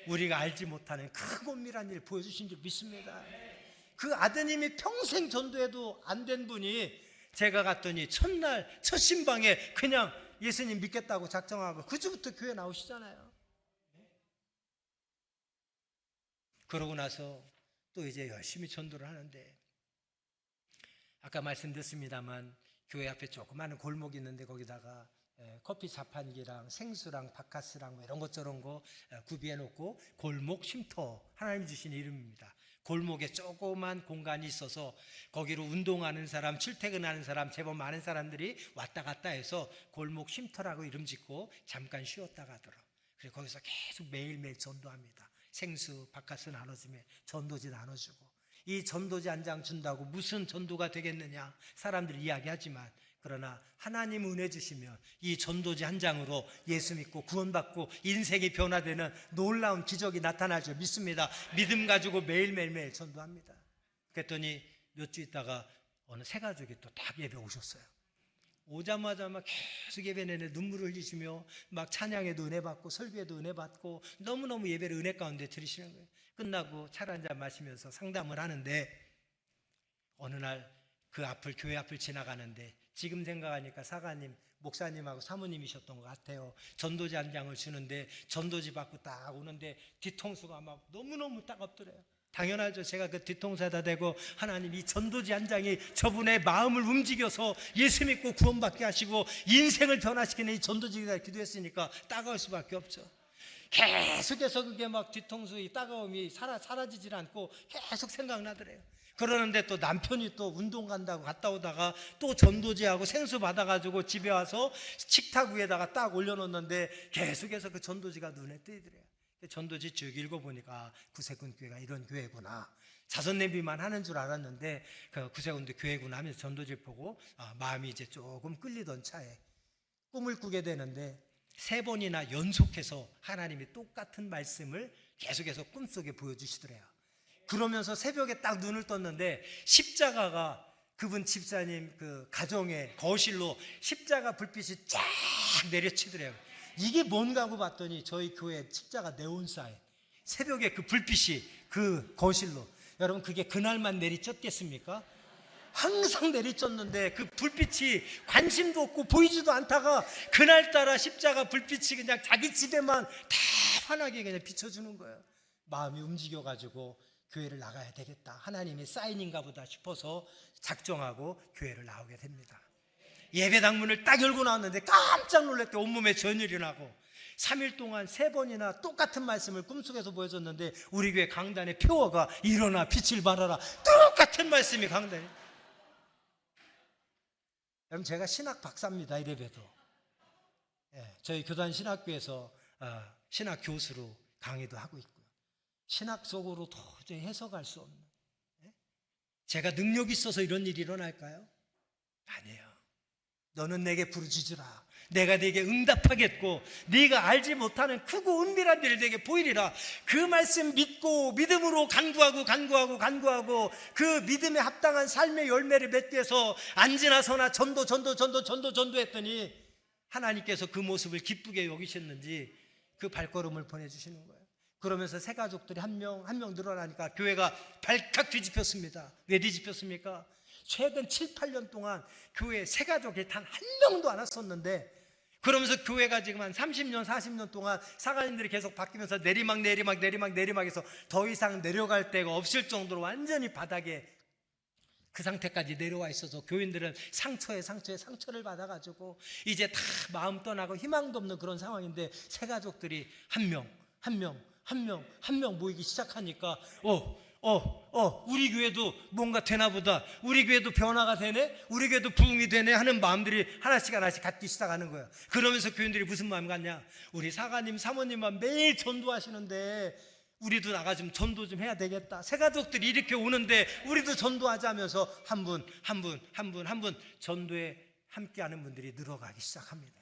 [SPEAKER 2] 우리가 알지 못하는 크고 은밀한 일을 보여주신 줄 믿습니다. 그 아드님이 평생 전도해도 안 된 분이 제가 갔더니 첫날 첫 신방에 그냥 예수님 믿겠다고 작정하고 그 주부터 교회 나오시잖아요. 그러고 나서 또 이제 열심히 전도를 하는데, 아까 말씀드렸습니다만 교회 앞에 조그마한 골목이 있는데 거기다가 커피 자판기랑 생수랑 바카스랑 이런 것 저런 거 구비해 놓고 골목 쉼터, 하나님 주신 이름입니다. 골목에 조그만 공간이 있어서 거기로 운동하는 사람, 출퇴근하는 사람 제법 많은 사람들이 왔다 갔다 해서 골목 쉼터라고 이름 짓고 잠깐 쉬었다 가더라. 그래서 거기서 계속 매일매일 전도합니다. 생수, 바카스 나눠주면 전도지 나눠주고, 이 전도지 한 장 준다고 무슨 전도가 되겠느냐 사람들이 이야기하지만, 그러나 하나님 은혜 주시면 이 전도지 한 장으로 예수 믿고 구원받고 인생이 변화되는 놀라운 기적이 나타나죠. 믿습니다. 믿음 가지고 매일매일 전도합니다. 그랬더니 몇 주 있다가 어느 새 가족이 또 딱 예배 오셨어요. 오자마자 막 계속 예배 내내 눈물을 흘리시며 막 찬양에도 은혜 받고 설교에도 은혜 받고 너무너무 예배를 은혜 가운데 드리시는 거예요. 끝나고 차 한잔 마시면서 상담을 하는데, 어느 날 그 앞을, 교회 앞을 지나가는데, 지금 생각하니까 사가님, 목사님하고 사모님이셨던 것 같아요. 전도지 한 장을 주는데 전도지 받고 딱 오는데 뒤통수가 막 너무너무 따갑더래요. 당연하죠. 제가 그 뒤통수에다 대고 하나님 이 전도지 한 장이 저분의 마음을 움직여서 예수 믿고 구원받게 하시고 인생을 변화시키는 이 전도지가 기도했으니까 따가울 수밖에 없죠. 계속해서 그게 막 뒤통수 이 따가움이 사라지질 않고 계속 생각나더래요. 그러는데 또 남편이 또 운동 간다고 갔다 오다가 또 전도지하고 생수 받아가지고 집에 와서 식탁 위에다가 딱 올려놓는데 계속해서 그 전도지가 눈에 띄더래요. 전도지 쭉 읽어보니까 구세군 교회가 이런 교회구나. 자선 내비만 하는 줄 알았는데 그 구세군도 교회구나 하면서 전도지 보고 마음이 이제 조금 끌리던 차에 꿈을 꾸게 되는데 3번이나 연속해서 하나님이 똑같은 말씀을 계속해서 꿈속에 보여주시더래요. 그러면서 새벽에 딱 눈을 떴는데 십자가가 그분 집사님 그 가정의 거실로 십자가 불빛이 쫙 내려치더래요. 이게 뭔가 하고 봤더니 저희 교회 십자가 네온사인 새벽에 그 불빛이 그 거실로, 여러분 그게 그날만 내리쳤겠습니까? 항상 내리쳤는데 그 불빛이 관심도 없고 보이지도 않다가 그날따라 십자가 불빛이 그냥 자기 집에만 다 환하게 그냥 비춰주는 거예요. 마음이 움직여가지고 교회를 나가야 되겠다, 하나님의 사인인가 보다 싶어서 작정하고 교회를 나오게 됩니다. 예배당 문을 딱 열고 나왔는데 깜짝 놀랐대. 온몸에 전율이 나고 3일 동안 3번이나 똑같은 말씀을 꿈속에서 보여줬는데 우리 교회 강단의 표어가 일어나 빛을 발하라, 똑같은 말씀이 강단에. 여러분 제가 신학 박사입니다. 이래봬도 저희 교단 신학교에서 신학 교수로 강의도 하고 있고요. 신학 속으로 도저히 해석할 수 없는, 제가 능력이 있어서 이런 일이 일어날까요? 아니에요. 너는 내게 부르짖으라, 내가 네게 응답하겠고 네가 알지 못하는 크고 은밀한 일을 네게 보이리라. 그 말씀 믿고 믿음으로 간구하고 그 믿음에 합당한 삶의 열매를 맺기 위해서 앉으나 서나 전도했더니 하나님께서 그 모습을 기쁘게 여기셨는지 그 발걸음을 보내주시는 거예요. 그러면서 새 가족들이 한 명 늘어나니까 교회가 발칵 뒤집혔습니다. 왜 뒤집혔습니까? 최근 7, 8년 동안 교회에 새 가족이 단 한 명도 안 왔었는데, 그러면서 교회가 지금 한 30년, 40년 동안 사관님들이 계속 바뀌면서 내리막에서 더 이상 내려갈 데가 없을 정도로 완전히 바닥에 그 상태까지 내려와 있어서 교인들은 상처에 상처를 받아가지고 이제 다 마음 떠나고 희망도 없는 그런 상황인데, 새 가족들이 한 명 모이기 시작하니까 우리 교회도 뭔가 되나 보다, 우리 교회도 변화가 되네, 우리 교회도 부흥이 되네 하는 마음들이 하나씩 갖기 시작하는 거예요. 그러면서 교인들이 무슨 마음 갖냐, 우리 사가님 사모님만 매일 전도하시는데 우리도 나가 좀 전도 좀 해야 되겠다, 새 가족들이 이렇게 오는데 우리도 전도하자 하면서 한 분 전도에 함께하는 분들이 늘어가기 시작합니다.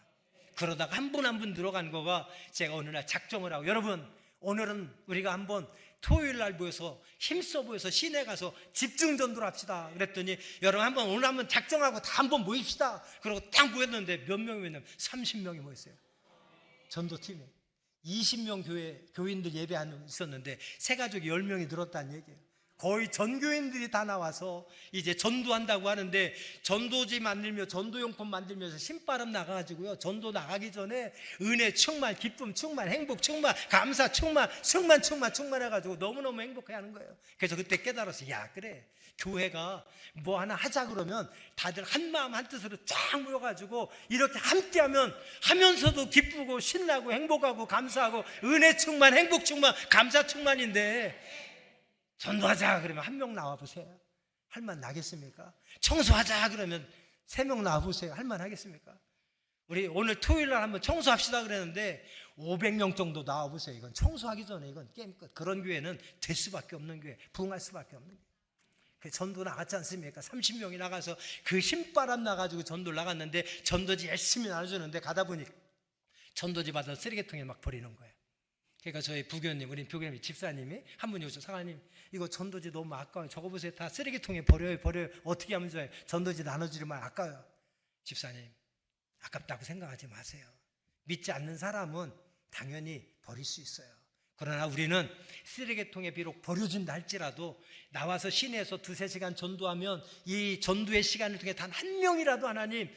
[SPEAKER 2] 그러다가 한 분 늘어간 거가 제가 어느 날 작정을 하고, 여러분 오늘은 우리가 한번 토요일 날 모여서 힘써 보여서 시내 가서 집중 전도를 합시다. 그랬더니 여러분 오늘 한번 작정하고 다 한번 모입시다. 그러고 딱 모였는데 몇 명이 모였냐면 30명이 모였어요. 전도팀에 20명 교인들 예배하는 있었는데 새 가족이 10명이 늘었다는 얘기예요. 거의 전 교인들이 다 나와서 이제 전도한다고 하는데, 전도지 만들며 전도용품 만들면서 신바람 나가가지고요, 전도 나가기 전에 은혜 충만, 기쁨 충만, 행복 충만, 감사 충만 해가지고 너무너무 행복해 하는 거예요. 그래서 그때 깨달았어요. 야, 그래, 교회가 뭐 하나 하자 그러면 다들 한 마음 한 뜻으로 쫙 모여가지고 이렇게 함께하면 하면서도 기쁘고 신나고 행복하고 감사하고 은혜 충만, 행복 충만, 감사 충만인데, 전도하자 그러면 한 명 나와보세요. 할만 나겠습니까? 청소하자 그러면 3명 나와보세요. 할만 하겠습니까? 우리 오늘 토요일 날 한번 청소합시다 그랬는데 500명 정도 나와보세요. 이건 청소하기 전에 이건 게임 끝. 그런 교회는 될 수밖에 없는 교회, 부흥할 수밖에 없는 교회. 그 전도 나갔지 않습니까? 30명이 나가서 그 신바람 나가지고 전도를 나갔는데, 전도지 열심히 나눠주는데 가다 보니 전도지 받아 쓰레기통에 막 버리는 거예요. 그러니까 저희 부교님, 우리 부교님 집사님이 한 분이 오셔서, 사장님 이거 전도지 너무 아까워요. 저거 보세요. 다 쓰레기통에 버려요. 어떻게 하면 좋아요? 전도지 나눠주려면 아까워요. 집사님, 아깝다고 생각하지 마세요. 믿지 않는 사람은 당연히 버릴 수 있어요. 그러나 우리는 쓰레기통에 비록 버려진다 할지라도 나와서 시내에서 2-3시간 전도하면 이 전도의 시간을 통해 단 한 명이라도 하나님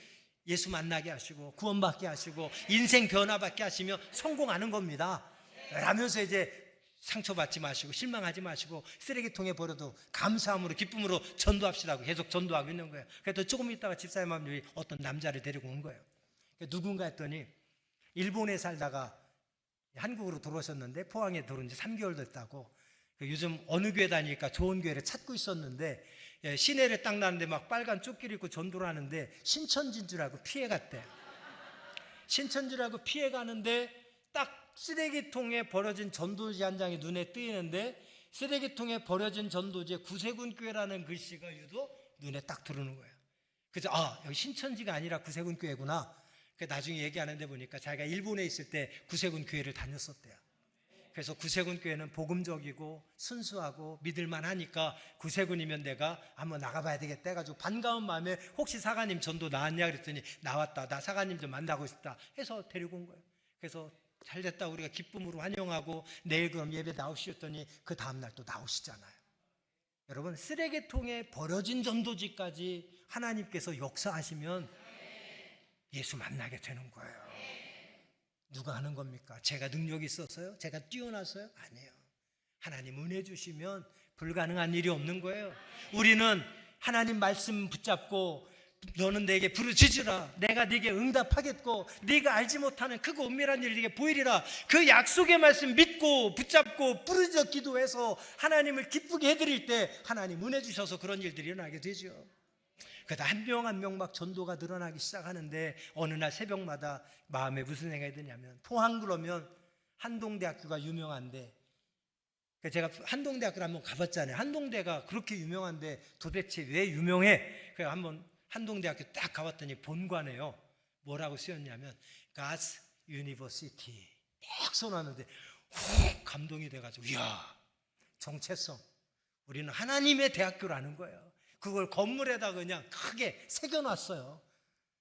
[SPEAKER 2] 예수 만나게 하시고 구원받게 하시고 인생 변화받게 하시며 성공하는 겁니다. 라면서 이제 상처받지 마시고 실망하지 마시고 쓰레기통에 버려도 감사함으로 기쁨으로 전도합시다고 계속 전도하고 있는 거예요. 그래서 조금 있다가 집사님이 어떤 남자를 데리고 온 거예요. 누군가 했더니 일본에 살다가 한국으로 들어오셨는데 포항에 들어온 지 3개월 됐다고. 요즘 어느 교회 다니니까 좋은 교회를 찾고 있었는데 시내를 딱 나는데 막 빨간 조끼를 입고 전도를 하는데 신천지인 줄 알고 피해갔대. 신천지를 알고 피해가는데 딱 쓰레기통에 버려진 전도지 한 장이 눈에 띄는데 쓰레기통에 버려진 전도지에 구세군 교회라는 글씨가 유독 눈에 딱 들어오는 거예요. 그래서 여기 신천지가 아니라 구세군 교회구나. 나중에 얘기하는데 보니까 자기가 일본에 있을 때 구세군 교회를 다녔었대요. 그래서 구세군 교회는 복음적이고 순수하고 믿을만 하니까 구세군이면 내가 한번 나가봐야 되겠다 해가지고 반가운 마음에 혹시 사가님 전도 나왔냐 그랬더니 나왔다. 나 사가님 좀 만나고 싶다 해서 데리고 온 거예요. 그래서 잘됐다 우리가 기쁨으로 환영하고 내일 그럼 예배 나오시었더니 그 다음날 또 나오시잖아요. 여러분 쓰레기통에 버려진 전도지까지 하나님께서 역사하시면 예수 만나게 되는 거예요. 누가 하는 겁니까? 제가 능력이 있어서요? 제가 뛰어나서요? 아니에요. 하나님 은혜 주시면 불가능한 일이 없는 거예요. 우리는 하나님 말씀 붙잡고 너는 내게 부르짖으라 내가 네게 응답하겠고 네가 알지 못하는 크고 은밀한 일을 네게 보이리라. 그 약속의 말씀 믿고 붙잡고 부르짖어 기도해서 하나님을 기쁘게 해드릴 때 하나님 은혜 주셔서 그런 일들이 일어나게 되죠. 그러다 한 명 한 명 막 전도가 늘어나기 시작하는데 어느 날 새벽마다 마음에 무슨 생각이 드냐면 포항 그러면 한동대학교가 유명한데 제가 한동대학교를 한번 가봤잖아요. 한동대가 그렇게 유명한데 도대체 왜 유명해? 그래서 한번 한동대학교 딱 가봤더니 본관에요. 뭐라고 쓰였냐면 God's University 딱 써놨는데 훅 감동이 돼가지고 이야 정체성 우리는 하나님의 대학교라는 거예요. 그걸 건물에다 그냥 크게 새겨놨어요.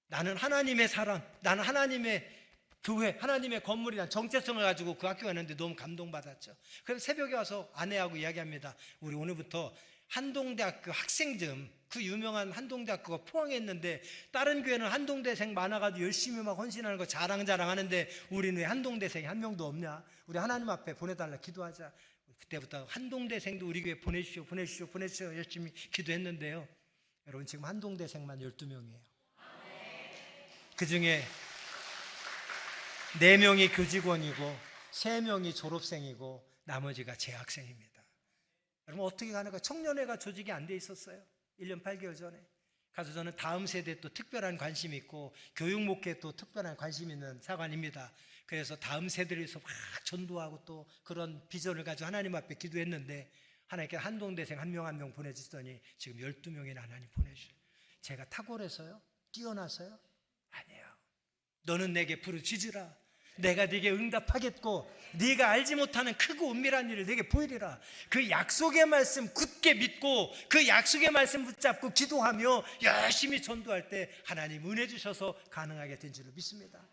[SPEAKER 2] 나는 하나님의 사람, 나는 하나님의 교회, 하나님의 건물이란 정체성을 가지고 그 학교 갔는데 너무 감동받았죠. 그래서 새벽에 와서 아내하고 이야기합니다. 우리 오늘부터 한동대학교 학생증, 그 유명한 한동대학교가 포항에 있는데 다른 교회는 한동대생 많아가지고 열심히 막 헌신하는 거 자랑하는데 우리는 왜 한동대생이 한 명도 없냐? 우리 하나님 앞에 보내달라 기도하자. 그때부터 한동대생도 우리 교회 보내주시오 열심히 기도했는데요. 여러분 지금 한동대생만 12명이에요. 그 중에 4명이 교직원이고 3명이 졸업생이고 나머지가 재학생입니다. 여러분 어떻게 가는가? 청년회가 조직이 안 돼 있었어요. 1년 8개월 전에. 가서 저는 다음 세대에 또 특별한 관심이 있고 교육 목회에 또 특별한 관심 있는 사관입니다. 그래서 다음 세대를 위해서 막 전도하고 또 그런 비전을 가지고 하나님 앞에 기도했는데 하나님께 한동대생 한 명 한 명 보내주시더니 지금 12명이나 하나님 보내주셔요. 제가 탁월해서요? 뛰어나서요? 아니에요. 너는 내게 부르짖으라 내가 네게 응답하겠고 네가 알지 못하는 크고 은밀한 일을 네게 보이리라. 그 약속의 말씀 굳게 믿고 그 약속의 말씀 붙잡고 기도하며 열심히 전도할 때 하나님 은혜 주셔서 가능하게 된 줄로 믿습니다.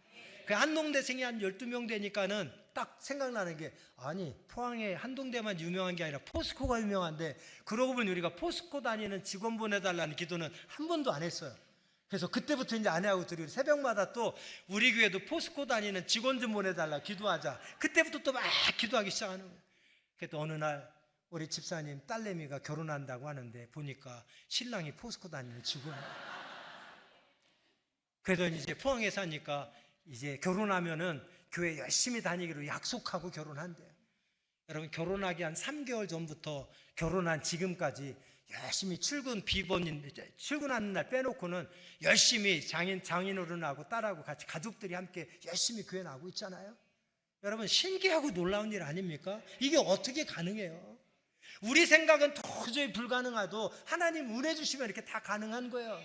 [SPEAKER 2] 그 한동대생이 한 12명 되니까는 딱 생각나는 게 아니 포항에 한동대만 유명한 게 아니라 포스코가 유명한데 그러고 보니 우리가 포스코 다니는 직원 보내달라는 기도는 한 번도 안 했어요. 그래서 그때부터 이제 아내하고 둘이 새벽마다 또 우리 교회도 포스코 다니는 직원 좀 보내달라 기도하자. 그때부터 또 막 기도하기 시작하는 거예요. 그래서 어느 날 우리 집사님 딸내미가 결혼한다고 하는데 보니까 신랑이 포스코 다니는 직원이에요. 그래서 이제 포항에 사니까 이제 결혼하면은 교회 열심히 다니기로 약속하고 결혼한대요. 여러분 결혼하기 한 3개월 전부터 결혼한 지금까지 열심히 출근하는 날 빼놓고는 열심히 장인어른하고 딸하고 같이 가족들이 함께 열심히 교회 나오고 있잖아요. 여러분 신기하고 놀라운 일 아닙니까? 이게 어떻게 가능해요? 우리 생각은 도저히 불가능하도 하나님 은혜 주시면 이렇게 다 가능한 거예요.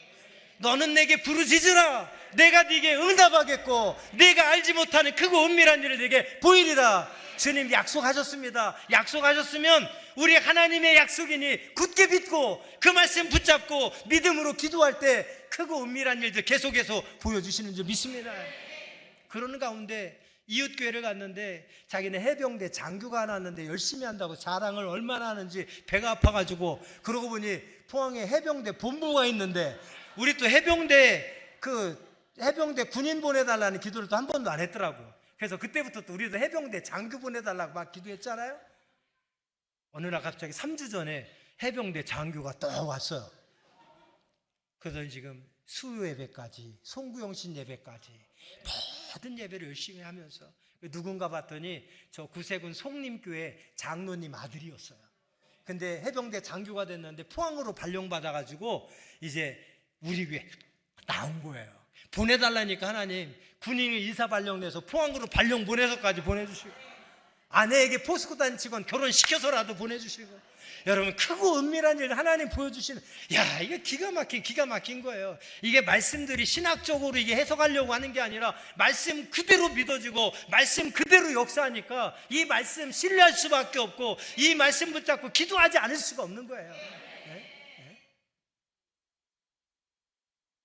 [SPEAKER 2] 너는 내게 부르짖으라 내가 네게 응답하겠고 네가 알지 못하는 크고 은밀한 일을 네게 보이리라. 주님 약속하셨습니다. 약속하셨으면 우리 하나님의 약속이니 굳게 믿고 그 말씀 붙잡고 믿음으로 기도할 때 크고 은밀한 일들 계속해서 보여주시는 줄 믿습니다. 그러는 가운데 이웃교회를 갔는데 자기는 해병대 장교가 하나 왔는데 열심히 한다고 자랑을 얼마나 하는지 배가 아파가지고 그러고 보니 포항에 해병대 본부가 있는데 우리 또 해병대 군인 보내달라는 기도를 또 한 번도 안 했더라고. 그래서 그때부터 또 우리도 해병대 장교 보내달라고 막 기도했잖아요. 어느 날 갑자기 3주 전에 해병대 장교가 또 왔어요. 그래서 지금 수요 예배까지, 송구영신 예배까지 모든 예배를 열심히 하면서, 누군가 봤더니 저 구세군 송림교회 장로님 아들이었어요. 근데 해병대 장교가 됐는데 포항으로 발령받아가지고 이제 우리 교회 나온 거예요. 보내달라니까 하나님 군인을 이사 발령내서 포항으로 발령 보내서까지 보내주시고, 아내에게 포스코단 직원 결혼시켜서라도 보내주시고, 여러분 크고 은밀한 일을 하나님 보여주시는, 야, 이게 기가 막힌 거예요. 이게 말씀들이 신학적으로 이게 해석하려고 하는 게 아니라 말씀 그대로 믿어지고 말씀 그대로 역사하니까 이 말씀 신뢰할 수밖에 없고 이 말씀 붙잡고 기도하지 않을 수가 없는 거예요. 네?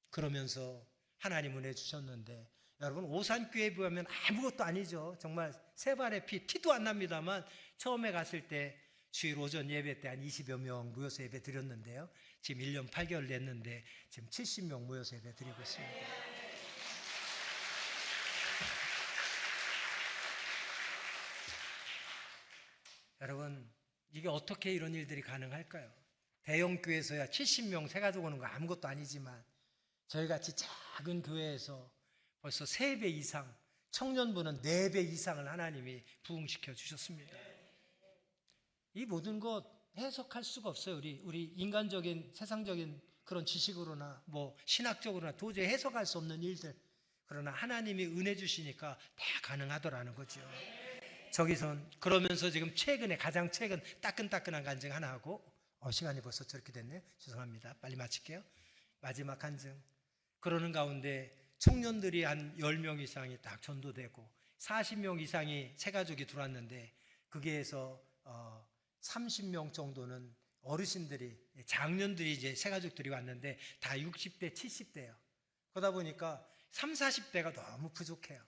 [SPEAKER 2] 그러면서 하나님 은혜 주셨는데, 여러분 오산교회에 비하면 아무것도 아니죠. 정말 세 발의 티도 안 납니다만, 처음에 갔을 때 주일 오전 예배 때 한 20여 명 모여서 예배 드렸는데요, 지금 1년 8개월 됐는데 지금 70명 모여서 예배 드리고 있습니다. 여러분, 이게 어떻게 이런 일들이 가능할까요? 대형교회에서야 70명 새가족 오는 거 아무것도 아니지만, 저희같이 작은 교회에서 벌써 3배 이상, 청년부는 4배 이상을 하나님이 부흥시켜 주셨습니다. 이 모든 것 해석할 수가 없어요. 우리 인간적인 세상적인 그런 지식으로나 뭐 신학적으로나 도저히 해석할 수 없는 일들, 그러나 하나님이 은혜 주시니까 다 가능하더라는 거죠. 저기선 그러면서 지금 가장 최근 따끈따끈한 간증 하나 하고, 시간이 벌써 저렇게 됐네요. 죄송합니다. 빨리 마칠게요. 마지막 간증. 그러는 가운데 청년들이 한 10명 이상이 딱 전도되고 40명 이상이 새가족이 들어왔는데, 거기에서 30명 정도는 어르신들이, 장년들이 이제 새가족들이 왔는데 다 60대 70대예요 그러다 보니까 30, 40대가 너무 부족해요.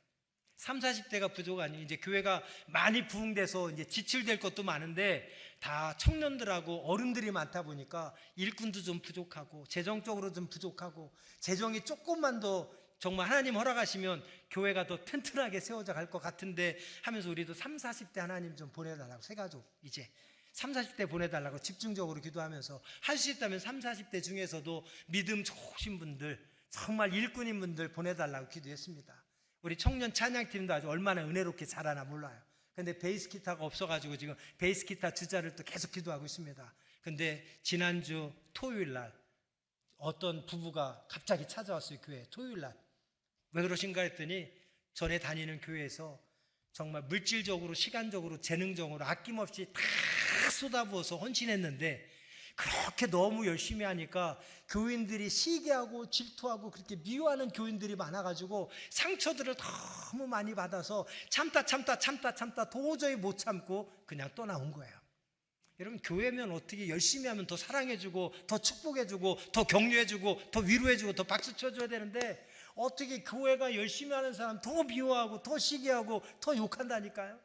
[SPEAKER 2] 30, 40대가 부족하니 이제 교회가 많이 부흥돼서 이제 지출될 것도 많은데, 다 청년들하고 어른들이 많다 보니까 일꾼도 좀 부족하고 재정적으로 좀 부족하고, 재정이 조금만 더 정말 하나님 허락하시면 교회가 더 튼튼하게 세워져 갈 것 같은데 하면서, 우리도 30, 40대 하나님 좀 보내달라고, 새가족 이제 30, 40대 보내달라고 집중적으로 기도하면서, 할 수 있다면 30, 40대 중에서도 믿음 좋으신 분들, 정말 일꾼인 분들 보내달라고 기도했습니다. 우리 청년 찬양팀도 아주 얼마나 은혜롭게 잘하나 몰라요. 근데 베이스 기타가 없어가지고 지금 베이스 기타 주자를 또 계속 기도하고 있습니다. 근데 지난주 토요일 날 어떤 부부가 갑자기 찾아왔어요. 교회에 토요일 날. 왜 그러신가 했더니, 전에 다니는 교회에서 정말 물질적으로, 시간적으로, 재능적으로 아낌없이 다 쏟아부어서 헌신했는데, 그렇게 너무 열심히 하니까 교인들이 시기하고 질투하고 그렇게 미워하는 교인들이 많아가지고 상처들을 너무 많이 받아서 참다 도저히 못 참고 그냥 떠나온 거예요. 여러분, 교회면 어떻게 열심히 하면 더 사랑해주고 더 축복해주고 더 격려해주고 더 위로해주고 더 박수 쳐줘야 되는데, 어떻게 교회가 열심히 하는 사람 더 미워하고 더 시기하고 더 욕한다니까요.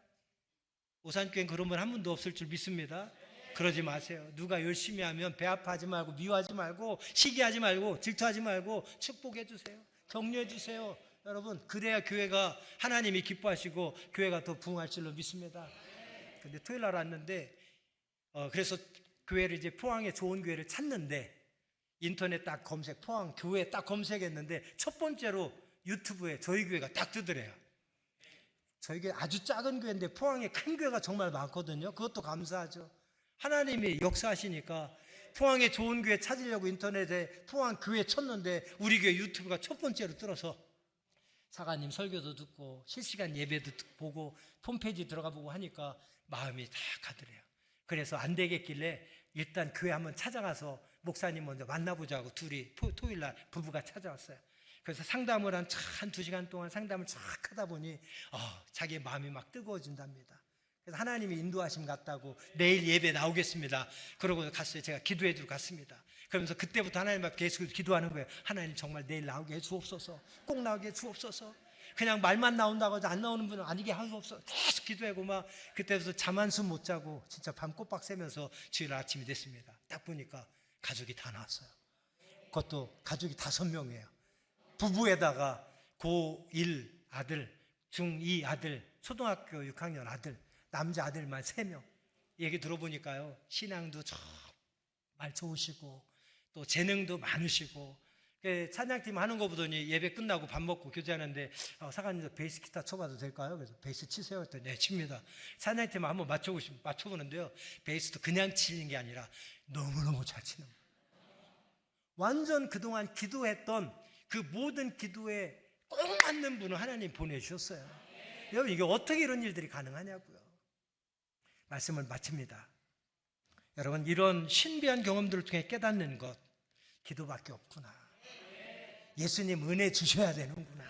[SPEAKER 2] 오산교회는 그런 분 한 분도 없을 줄 믿습니다. 그러지 마세요. 누가 열심히 하면 배 아파하지 말고, 미워하지 말고, 시기하지 말고, 질투하지 말고 축복해 주세요. 격려해 주세요. 여러분, 그래야 교회가 하나님이 기뻐하시고 교회가 더 부흥할 줄로 믿습니다. 근데 토요일 날 왔는데, 그래서 교회를 이제 포항에 좋은 교회를 찾는데, 인터넷 딱 검색, 포항 교회 딱 검색했는데 첫 번째로 유튜브에 저희 교회가 딱 뜨더래요. 저희 교회 아주 작은 교회인데 포항에 큰 교회가 정말 많거든요. 그것도 감사하죠. 하나님이 역사하시니까 포항에 좋은 교회 찾으려고 인터넷에 포항 교회 쳤는데 우리 교회 유튜브가 첫 번째로 뜨러서 사관님 설교도 듣고 실시간 예배도 보고 홈페이지 들어가 보고 하니까 마음이 다 가더래요. 그래서 안 되겠길래 일단 교회 한번 찾아가서 목사님 먼저 만나보자고 둘이 토요일 날 부부가 찾아왔어요. 그래서 상담을 한 2시간 동안 상담을 쫙 하다 보니 자기의 마음이 막 뜨거워진답니다. 그래서 하나님이 인도하심 같다고 내일 예배 나오겠습니다. 그러고 갔어요. 제가 기도해 주고 갔습니다. 그러면서 그때부터 하나님 앞에 계속 기도하는 거예요. 하나님 정말 내일 나오게 해 주옵소서. 꼭 나오게 해 주옵소서. 그냥 말만 나온다고 해서 안 나오는 분은 아니게 할 수 없어. 계속 기도하고 막 그때부터 잠 한숨 못 자고 진짜 밤 꼬박 새면서 주일 아침이 됐습니다. 딱 보니까 가족이 다 나왔어요. 그것도 가족이 5명이에요. 부부에다가 고1 아들, 중2 아들, 초등학교 6학년 아들, 남자 아들만 3명. 얘기 들어보니까요, 신앙도 정말 좋으시고 또 재능도 많으시고, 찬양팀 하는 거 보더니 예배 끝나고 밥 먹고 교제하는데 사관님 베이스 기타 쳐봐도 될까요? 그래서 베이스 치세요 했더니 네, 칩니다. 찬양팀 한번 맞춰보는데요, 베이스도 그냥 치는 게 아니라 너무너무 잘 치는 거예요. 완전 그동안 기도했던 그 모든 기도에 꼭 맞는 분을 하나님 보내주셨어요. 여러분, 이게 어떻게 이런 일들이 가능하냐고요. 말씀을 마칩니다. 여러분, 이런 신비한 경험들을 통해 깨닫는 것, 기도밖에 없구나. 예수님 은혜 주셔야 되는구나.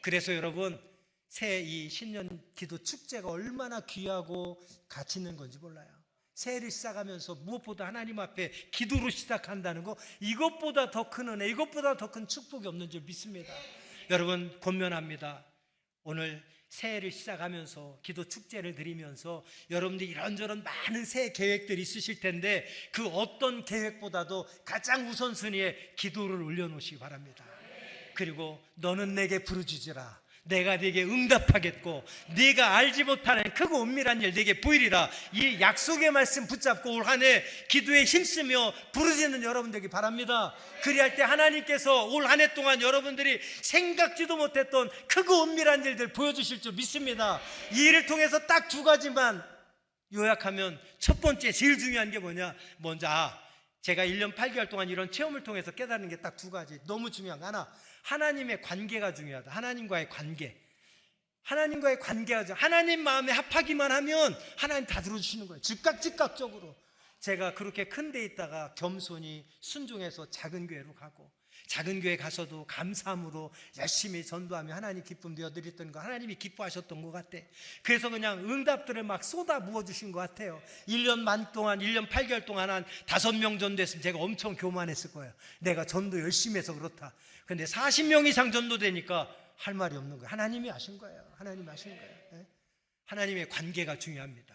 [SPEAKER 2] 그래서 여러분, 새해 이 신년 기도 축제가 얼마나 귀하고 가치 있는 건지 몰라요. 새해를 시작하면서 무엇보다 하나님 앞에 기도로 시작한다는 거, 이것보다 더 큰 은혜, 이것보다 더 큰 축복이 없는 줄 믿습니다. 여러분, 권면합니다. 오늘 새해를 시작하면서 기도 축제를 드리면서 여러분들이 이런저런 많은 새해 계획들이 있으실 텐데 그 어떤 계획보다도 가장 우선순위에 기도를 올려놓으시기 바랍니다. 그리고 너는 내게 부르짖으라, 내가 네게 응답하겠고 네가 알지 못하는 크고 은밀한 일 네게 보이리라. 이 약속의 말씀 붙잡고 올 한 해 기도에 힘쓰며 부르짖는 여러분 되기 바랍니다. 그리할 때 하나님께서 올 한 해 동안 여러분들이 생각지도 못했던 크고 은밀한 일들 보여주실 줄 믿습니다. 이 일을 통해서 딱 두 가지만 요약하면, 첫 번째 제일 중요한 게 뭐냐, 먼저 제가 1년 8개월 동안 이런 체험을 통해서 깨닫는 게 딱 두 가지, 너무 중요한 거. 하나, 하나님의 관계가 중요하다. 하나님과의 관계. 하나님과의 관계가, 하나님 마음에 합하기만 하면 하나님 다 들어주시는 거예요. 즉각적으로. 제가 그렇게 큰 데 있다가 겸손히 순종해서 작은 교회로 가고, 작은 교회 가서도 감사함으로 열심히 전도하며 하나님 기쁨 되어드렸던 거, 하나님이 기뻐하셨던 것 같아. 그래서 그냥 응답들을 막 쏟아 부어주신 것 같아요. 1년 만 동안, 1년 8개월 동안 한 5명 전도했으면 제가 엄청 교만했을 거예요. 내가 전도 열심히 해서 그렇다. 근데 40명 이상 전도되니까 할 말이 없는 거예요. 하나님이 하신 거예요. 하나님이 하신 거예요. 네? 하나님의 관계가 중요합니다.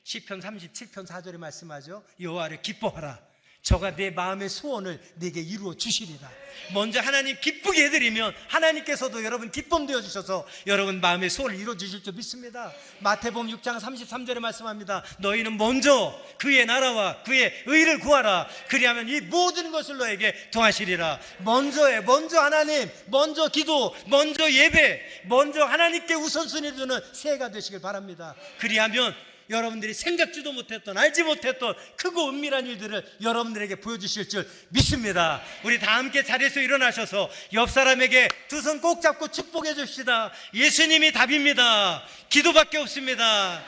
[SPEAKER 2] 시편 37편 4절에 말씀하죠. 여호와를 기뻐하라, 저가 내 마음의 소원을 내게 이루어 주시리라. 먼저 하나님 기쁘게 해드리면 하나님께서도 여러분 기쁨 되어주셔서 여러분 마음의 소원을 이루어 주실 줄 믿습니다. 마태복음 6장 33절에 말씀합니다. 너희는 먼저 그의 나라와 그의 의를 구하라. 그리하면 이 모든 것을 너에게 더하시리라. 먼저 하나님, 먼저 기도, 먼저 예배, 먼저 하나님께 우선순위 두는 새해가 되시길 바랍니다. 그리하면 여러분들이 생각지도 못했던, 알지 못했던 크고 은밀한 일들을 여러분들에게 보여주실 줄 믿습니다. 우리 다 함께 자리에서 일어나셔서 옆 사람에게 두 손 꼭 잡고 축복해 줍시다. 예수님이 답입니다. 기도밖에 없습니다.